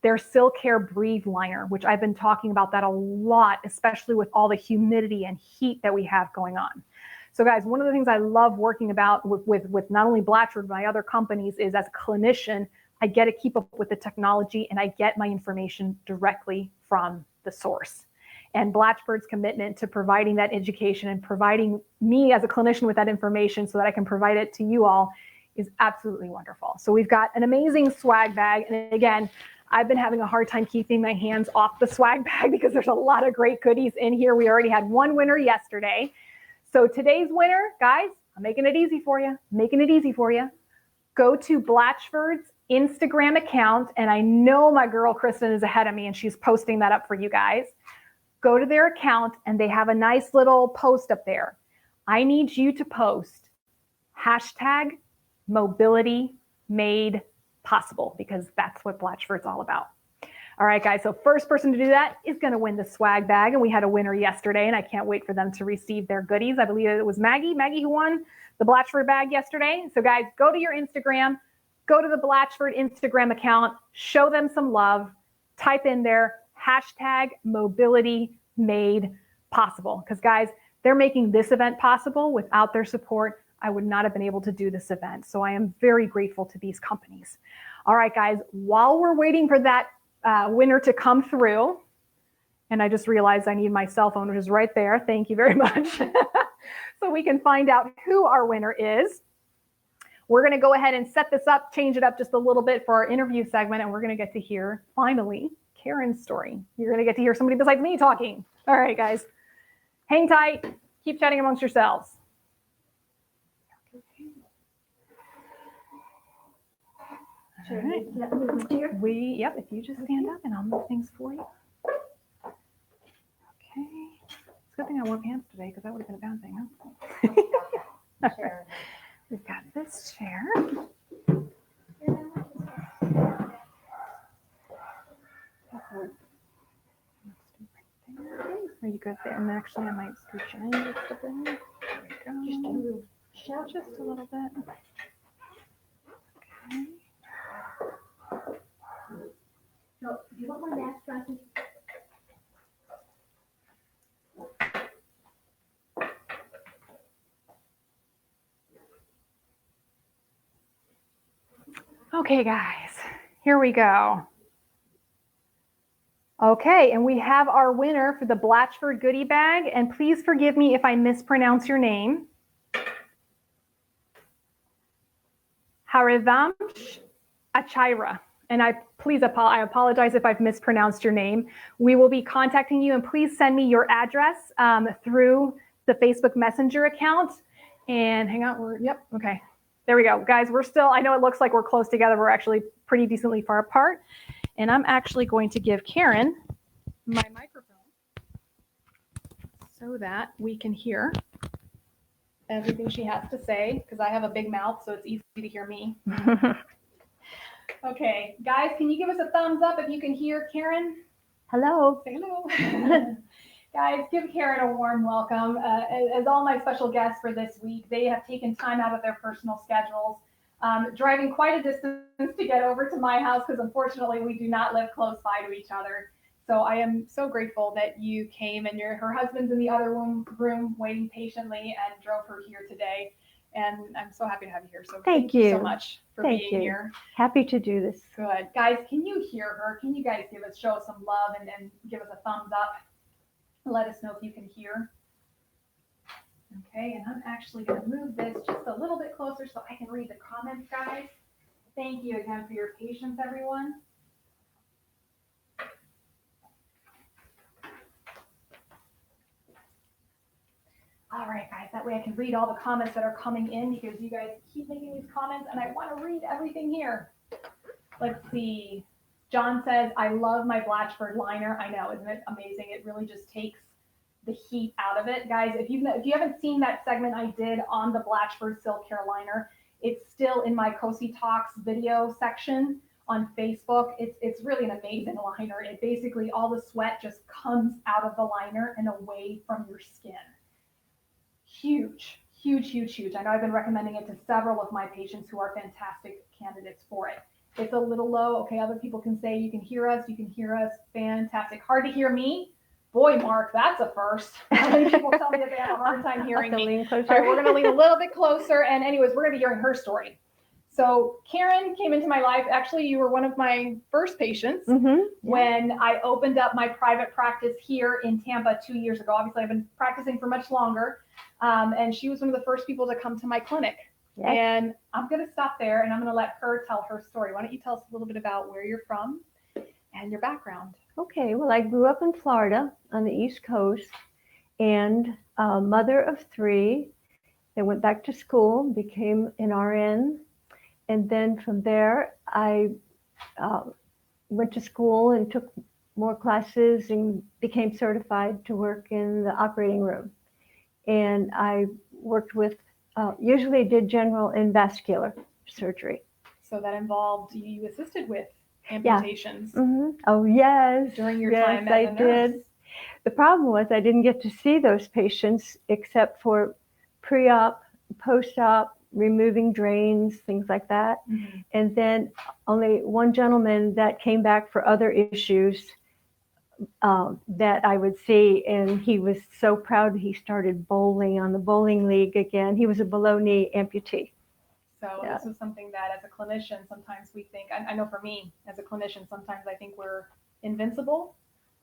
Their Silcare Breathe Liner, which I've been talking about that a lot, especially with all the humidity and heat that we have going on. So guys, one of the things I love working about with not only Blatchford, but my other companies is as a clinician, I get to keep up with the technology and I get my information directly from the source. And Blatchford's commitment to providing that education and providing me as a clinician with that information so that I can provide it to you all is absolutely wonderful. So we've got an amazing swag bag. And again, I've been having a hard time keeping my hands off the swag bag because there's a lot of great goodies in here. We already had one winner yesterday. So today's winner, guys, I'm making it easy for you, Go to Blatchford's Instagram account. And I know my girl, Kristen, is ahead of me and she's posting that up for you guys. Go to their account and they have a nice little post up there. I need you to post #mobility made possible because that's what Blatchford's all about. All right, guys, so first person to do that is going to win the swag bag. And we had a winner yesterday, and I can't wait for them to receive their goodies. I believe it was Maggie who won the Blatchford bag yesterday. So, guys, go to your Instagram, go to the Blatchford Instagram account, show them some love, type in there, #mobility made possible. Because, guys, they're making this event possible. Without their support, I would not have been able to do this event. So I am very grateful to these companies. All right, guys, while we're waiting for that winner to come through, and I just realized I need my cell phone, which is right there. Thank you very much. So we can find out who our winner is. We're going to go ahead and set this up, change it up just a little bit for our interview segment, and we're going to get to hear, finally, Karen's story. You're going to get to hear somebody besides me talking. All right, guys. Hang tight. Keep chatting amongst yourselves. All right. Yep, if you just stand up and I'll move things for you. Okay. It's a good thing I wore pants today because that would have been a bad thing, huh? Right. We've got this chair. Are you good there? And actually, I might scooch in just a bit. There we go. Just a little bit. Okay. You want my mask, Cosi? Okay, guys, here we go. Okay, and we have our winner for the Blatchford goodie bag, and please forgive me if I mispronounce your name. Harivamsh Achaira, and I apologize if I've mispronounced your name. We will be contacting you, and please send me your address through the Facebook Messenger account. And hang on, okay. There we go. Guys, we're still, I know it looks like we're close together. We're actually pretty decently far apart. And I'm actually going to give Karen my microphone so that we can hear everything she has to say, because I have a big mouth, so it's easy to hear me. Okay, guys, can you give us a thumbs up if you can hear Karen? Hello. Say hello. Guys, give Karen a warm welcome. As all my special guests for this week, they have taken time out of their personal schedules, driving quite a distance to get over to my house because unfortunately we do not live close by to each other. So I am so grateful that you came, and her husband's in the other room waiting patiently and drove her here today. And I'm so happy to have you here. So thank you so much for being here. Happy to do this. Good. Guys, can you hear her? Can you guys show us some love and give us a thumbs up? Let us know if you can hear. Okay, and I'm actually going to move this just a little bit closer so I can read the comments, guys. Thank you again for your patience, everyone. All right, guys, that way I can read all the comments that are coming in because you guys keep making these comments and I want to read everything here. Let's see. John says, I love my Blatchford liner. I know, isn't it amazing? It really just takes the heat out of it. Guys, if you haven't seen that segment I did on the Blatchford Silk Hair Liner, it's still in my Cosi Talks video section on Facebook. It's really an amazing liner. It basically, all the sweat just comes out of the liner and away from your skin. Huge, huge, huge, huge. I know I've been recommending it to several of my patients who are fantastic candidates for it. It's a little low. Okay, other people can say you can hear us. You can hear us. Fantastic. Hard to hear me? Boy, Mark, that's a first. How many people tell me that they have a hard time hearing me? All right, we're going to lean a little bit closer. And anyways, we're going to be hearing her story. So Karen came into my life. Actually, you were one of my first patients when I opened up my private practice here in Tampa 2 years ago. Obviously, I've been practicing for much longer. And she was one of the first people to come to my clinic. Yes. And I'm going to stop there and I'm going to let her tell her story. Why don't you tell us a little bit about where you're from and your background? Okay, well, I grew up in Florida on the East Coast and a mother of three. I went back to school, became an RN. And then from there, I went to school and took more classes and became certified to work in the operating room. And I worked with, usually did general and vascular surgery. So that involved, you assisted with amputations. Yeah. Oh, yes. During your time as a nurse. Did. The problem was I didn't get to see those patients except for pre-op, post-op, removing drains, things like that. And then only one gentleman that came back for other issues that I would see, and he was so proud he started bowling on the bowling league again. He was a below knee amputee. So this is something that as a clinician, sometimes we think, I know for me as a clinician, sometimes I think we're invincible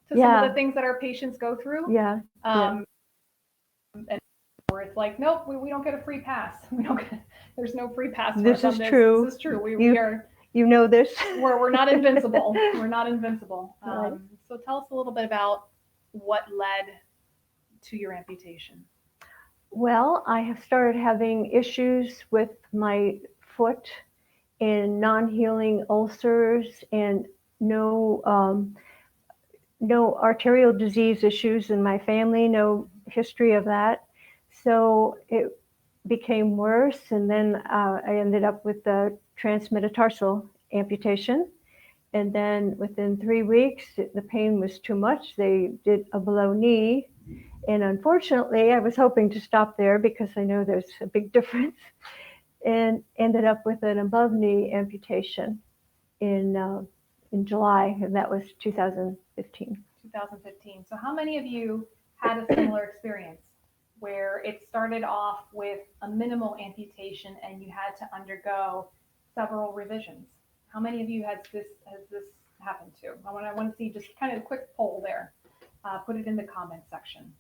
to some of the things that our patients go through. And where it's like, nope, we don't get a free pass. There's no free pass. This is true. This is true. We are. You know this. We're not invincible. We're not invincible. Right. So tell us a little bit about what led to your amputation. Well, I have started having issues with my foot and non-healing ulcers and no arterial disease issues in my family, no history of that. So it became worse, and then I ended up with the transmetatarsal amputation. And then within 3 weeks, the pain was too much. They did a below knee. And unfortunately, I was hoping to stop there because I know there's a big difference, and ended up with an above knee amputation in in July, and that was 2015. 2015. So how many of you had a similar experience where it started off with a minimal amputation and you had to undergo several revisions? How many of you has this happened to? I want to see just kind of a quick poll there. Put it in the comment section.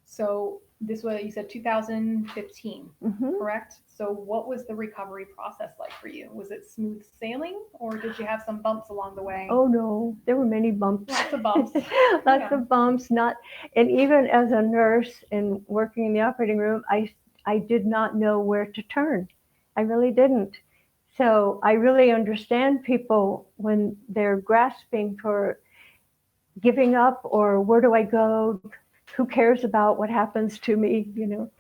So this was, you said 2015, correct? So what was the recovery process like for you? Was it smooth sailing or did you have some bumps along the way? Oh no, there were many bumps. Lots of bumps. Lots of bumps. And even as a nurse and working in the operating room, I did not know where to turn. I really didn't. So I really understand people when they're grasping for giving up or where do I go? Who cares about what happens to me, you know?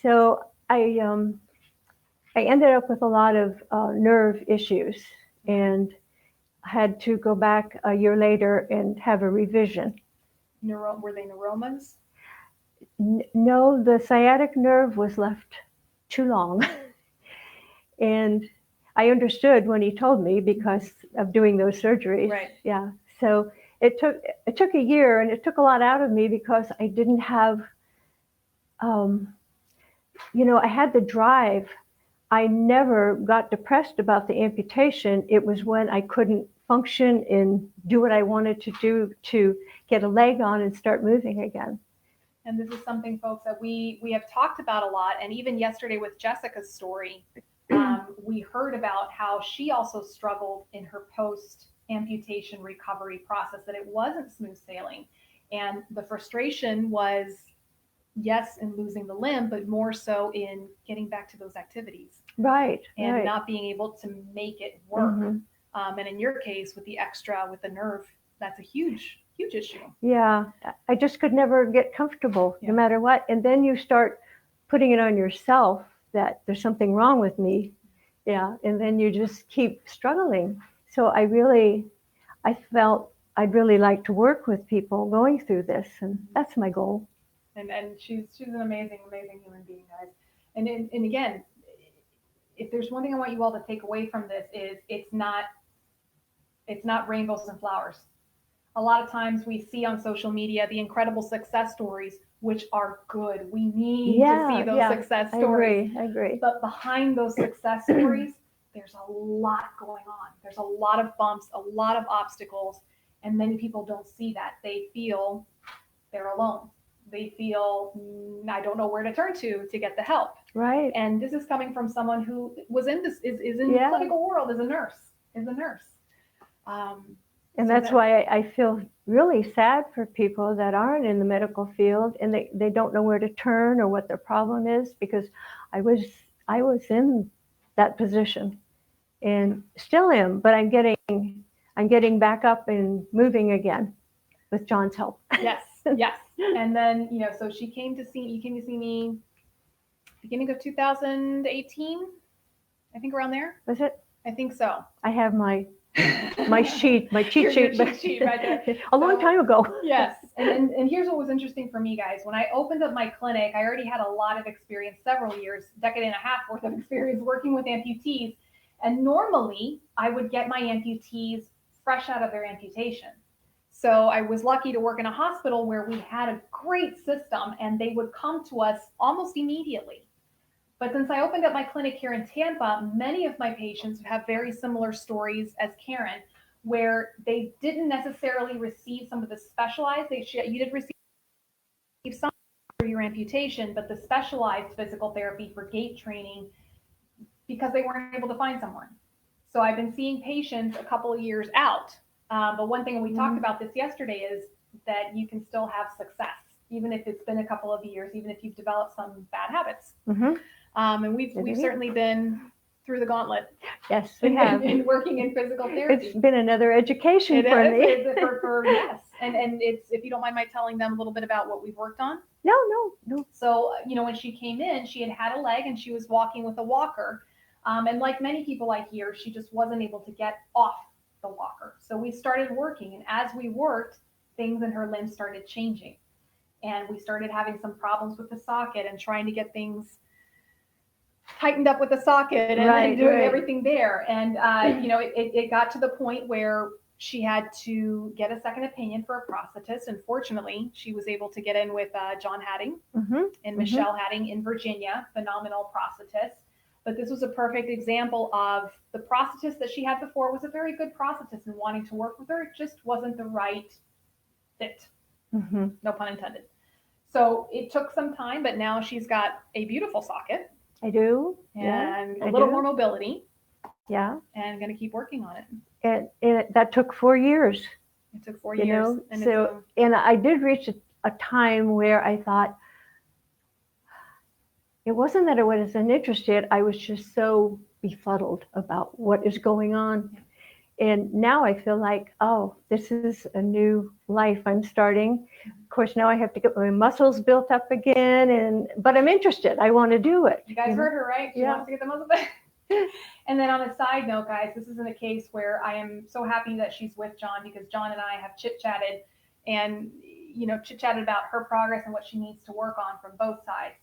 So I ended up with a lot of nerve issues and had to go back a year later and have a revision. Were they neuromas? No, the sciatic nerve was left too long. And I understood when he told me because of doing those surgeries. Right. Yeah. So it took a year, and it took a lot out of me because I didn't have, I had the drive. I never got depressed about the amputation. It was when I couldn't function and do what I wanted to do to get a leg on and start moving again. And this is something, folks, that we have talked about a lot. And even yesterday with Jessica's story, we heard about how she also struggled in her post-amputation recovery process, that it wasn't smooth sailing. And the frustration was, yes, in losing the limb, but more so in getting back to those activities. Right. And not being able to make it work. Mm-hmm. And in your case, with the extra, with the nerve, that's a huge issue. Yeah. I just could never get comfortable no matter what. And then you start putting it on yourself that there's something wrong with me. Yeah. And then you just keep struggling. So I felt I'd really like to work with people going through this. And that's my goal. And she's an amazing human being, guys. And again, if there's one thing I want you all to take away from this is it's not rainbows and flowers. A lot of times we see on social media the incredible success stories, which are good. We need to see those success stories. I agree. But behind those success stories, there's a lot going on. There's a lot of bumps, a lot of obstacles, and many people don't see that. They feel they're alone. They feel, I don't know where to turn to get the help. Right. And this is coming from someone who was in this, is in the clinical world as a nurse. And that's why I feel really sad for people that aren't in the medical field and they don't know where to turn or what their problem is, because I was in that position and still am, but I'm getting back up and moving again with John's help. Yes. And then, so you came to see me beginning of 2018, I think around there. Was it? I think so. I have my cheat sheet, your cheat sheet right there. a long time ago. Yes. And here's what was interesting for me, guys. When I opened up my clinic, I already had a lot of experience, several years, decade and a half worth of experience working with amputees. And normally I would get my amputees fresh out of their amputation. So I was lucky to work in a hospital where we had a great system and they would come to us almost immediately. But since I opened up my clinic here in Tampa, many of my patients have very similar stories as Karen, where they didn't necessarily receive some of the specialized, you did receive some for your amputation, but the specialized physical therapy for gait training, because they weren't able to find someone. So I've been seeing patients a couple of years out. But one thing, and we talked about this yesterday, is that you can still have success, even if it's been a couple of years, even if you've developed some bad habits. And we've certainly been through the gauntlet. Yes, we have. In working in physical therapy. It's been another education for me. Yes. And it's, if you don't mind my telling them a little bit about what we've worked on. No. So, when she came in, she had a leg and she was walking with a walker. And like many people I hear, she just wasn't able to get off the walker. So we started working, and as we worked, things in her limbs started changing. And we started having some problems with the socket and trying to get things tightened up with the socket and doing everything there. And, it got to the point where she had to get a second opinion for a prosthetist. And fortunately, she was able to get in with John Hadding and Michelle Hadding in Virginia, phenomenal prosthetist. But this was a perfect example of the prosthetist that she had before was a very good prosthetist and wanting to work with her. It just wasn't the right fit. No pun intended. So it took some time, but now she's got a beautiful socket. I do. And a little more mobility. Yeah. And going to keep working on it. And that took 4 years. It took 4 years. And so, and I did reach a time where I thought, it wasn't that I wasn't interested. I was just so befuddled about what is going on. Yeah. And now I feel like, oh, this is a new life I'm starting. Of course, now I have to get my muscles built up again. But I'm interested. I want to do it. You guys heard her, right? She wants to get the muscle back. And then on a side note, guys, this isn't a case where I am so happy that she's with John, because John and I have chit-chatted and, chit-chatted about her progress and what she needs to work on from both sides.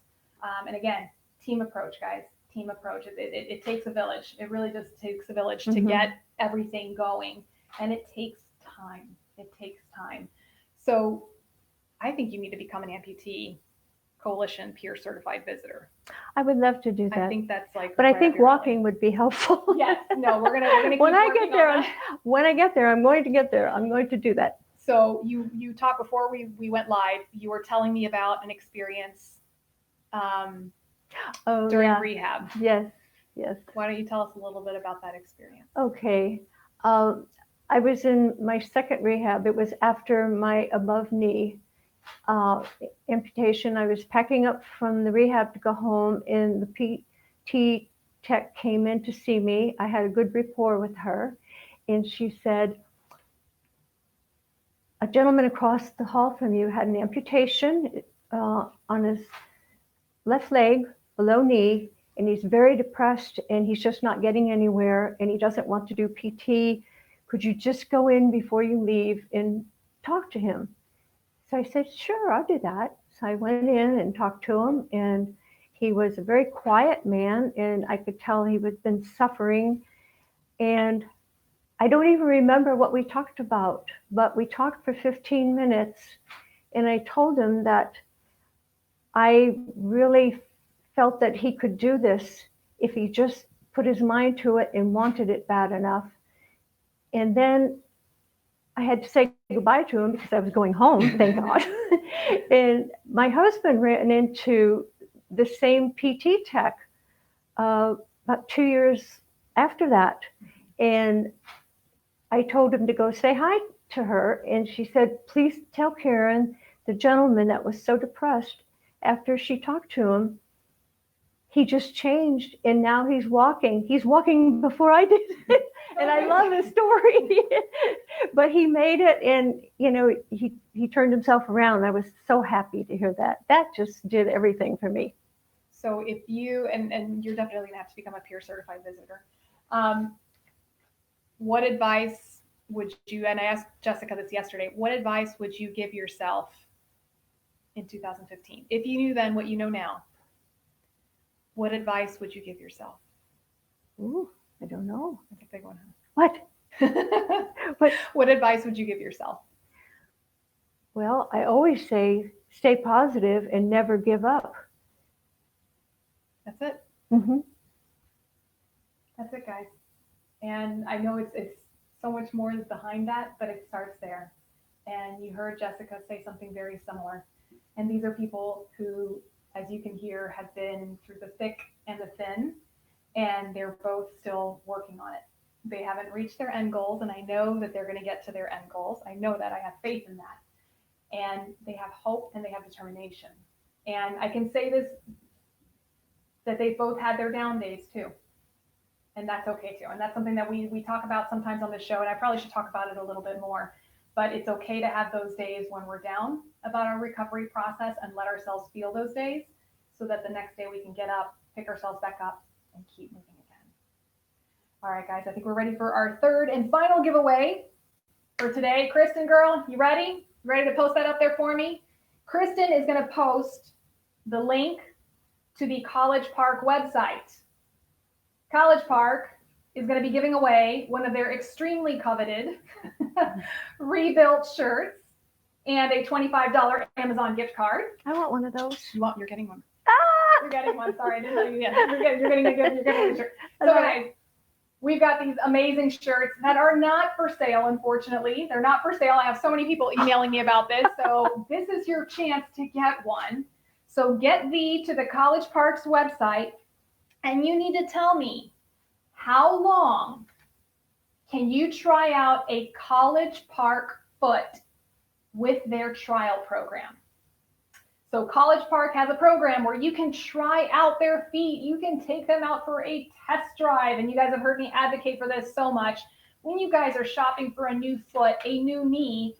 And again, team approach, guys, team approach. It takes a village. It really just takes a village to get everything going. And it takes time. It takes time. So I think you need to become an Amputee Coalition peer certified visitor. I would love to do that. I think that's but I think walking would be helpful. Yes. No, we're gonna keep when I working get there. on that. When I get there, I'm going to get there. I'm going to do that. So you talked before we went live. You were telling me about an experience during rehab. Yes. Why don't you tell us a little bit about that experience? Okay. I was in my second rehab. It was after my above knee amputation. I was packing up from the rehab to go home, and the PT tech came in to see me. I had a good rapport with her, and she said, a gentleman across the hall from you had an amputation on his left leg, below knee, and he's very depressed, and he's just not getting anywhere, and he doesn't want to do PT. Could you just go in before you leave and talk to him? So I said, sure, I'll do that. So I went in and talked to him, and he was a very quiet man, and I could tell he had been suffering. And I don't even remember what we talked about, but we talked for 15 minutes, and I told him that I really felt that he could do this if he just put his mind to it and wanted it bad enough. And then I had to say goodbye to him because I was going home, thank God. And my husband ran into the same PT tech about 2 years after that. And I told him to go say hi to her. And she said, please tell Karen, the gentleman that was so depressed, after she talked to him, he just changed, and now he's walking. He's walking before I did. And I love his story. But he made it, and he turned himself around. I was so happy to hear that. That just did everything for me. So if you, and you're definitely gonna have to become a peer certified visitor. What advice would you, and I asked Jessica this yesterday, what advice would you give yourself in 2015? If you knew then what you know now, what advice would you give yourself? Ooh, I don't know. That's a big one. What? What advice would you give yourself? Well, I always say, stay positive and never give up. That's it. Mm-hmm. That's it, guys. And I know it's so much more is behind that, but it starts there. And you heard Jessica say something very similar. And these are people who, as you can hear, have been through the thick and the thin, and they're both still working on it. They haven't reached their end goals, and I know that they're going to get to their end goals. I know that. I have faith in that. And they have hope and they have determination. And I can say this, that they both had their down days too. And that's okay too. And that's something that we talk about sometimes on the show, and I probably should talk about it a little bit more. But it's okay to have those days when we're down about our recovery process and let ourselves feel those days so that the next day we can get up, pick ourselves back up, and keep moving again. All right, guys, I think we're ready for our third and final giveaway for today. Kristen, girl, you ready? Ready to post that up there for me? Kristen is going to post the link to the College Park website. College Park is going to be giving away one of their extremely coveted rebuilt shirts and a $25 Amazon gift card. I want one of those. You're getting one. You're getting one. Sorry, I didn't know you yet. You're getting a shirt. So guys, we've got these amazing shirts that are not for sale, unfortunately. They're not for sale. I have so many people emailing me about this. So this is your chance to get one. So get thee to the College Park's website, and you need to tell me, how long can you try out a College Park foot with their trial program? So College Park has a program where you can try out their feet. You can take them out for a test drive. And you guys have heard me advocate for this so much. When you guys are shopping for a new foot, a new knee,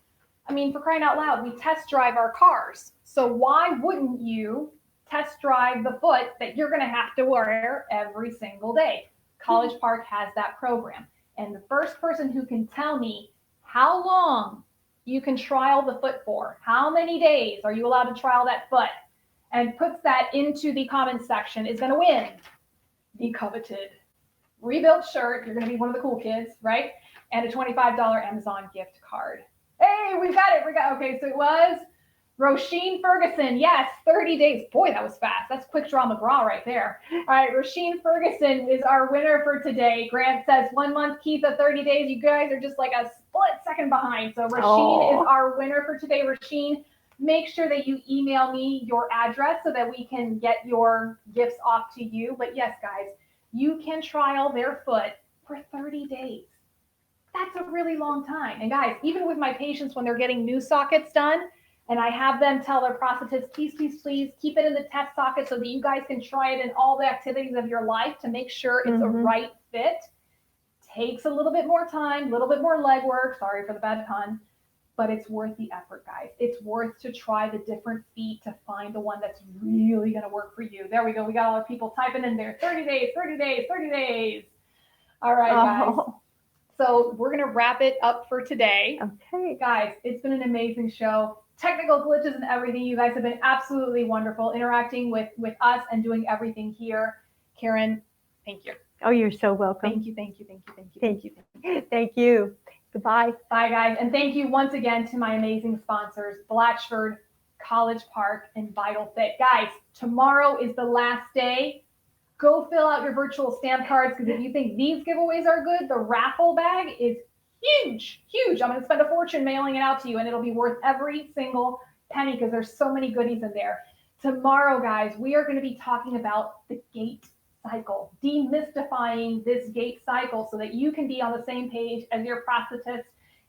I mean, for crying out loud, we test drive our cars. So why wouldn't you test drive the foot that you're going to have to wear every single day? College Park has that program. And the first person who can tell me how long you can trial the foot for, how many days are you allowed to trial that foot, and puts that into the comments section is going to win the coveted rebuilt shirt. You're going to be one of the cool kids, right? And a $25 Amazon gift card. Hey, we got it. Okay, so it was Roisin Ferguson. Yes, 30 days. Boy, that was fast. That's quick draw McGraw right there. All right, Roisin Ferguson is our winner for today. Grant says 1 month, Keitha, 30 days. You guys are just like a split second behind. So Roisin is our winner for today. Roisin, make sure that you email me your address so that we can get your gifts off to you. But yes, guys, you can trial their foot for 30 days. That's a really long time. And guys, even with my patients, when they're getting new sockets done, and I have them tell their prosthetist, please keep it in the test socket so that you guys can try it in all the activities of your life to make sure it's a right fit. Takes a little bit more time, a little bit more legwork. Sorry for the bad pun, but it's worth the effort, guys. It's worth to try the different feet to find the one that's really going to work for you. There we go. We got all the people typing in there. 30 days, 30 days, 30 days. All right, guys. So we're going to wrap it up for today. Okay. Guys, it's been an amazing show. Technical glitches and everything. You guys have been absolutely wonderful interacting with us and doing everything here. Karen, thank you. Oh, you're so welcome. Thank you. Thank you. Goodbye. Bye, guys. And thank you once again to my amazing sponsors, Blatchford, College Park, and Vital Fit. Guys, tomorrow is the last day. Go fill out your virtual stamp cards, because if you think these giveaways are good, the raffle bag is huge. I'm going to spend a fortune mailing it out to you, and it'll be worth every single penny because there's so many goodies in there. Tomorrow, guys, we are going to be talking about the gait cycle, demystifying this gait cycle so that you can be on the same page as your prosthetist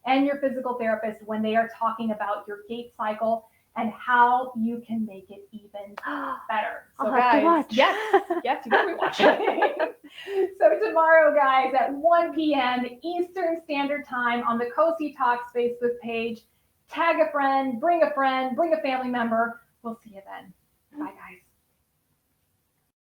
and your physical therapist when they are talking about your gait cycle and how you can make it even better. So I'll have to watch. yes, you better be watching. So tomorrow, guys, at 1 p.m. Eastern Standard Time on the Cosi Talks Facebook page, tag a friend, bring a family member. We'll see you then. Bye, guys.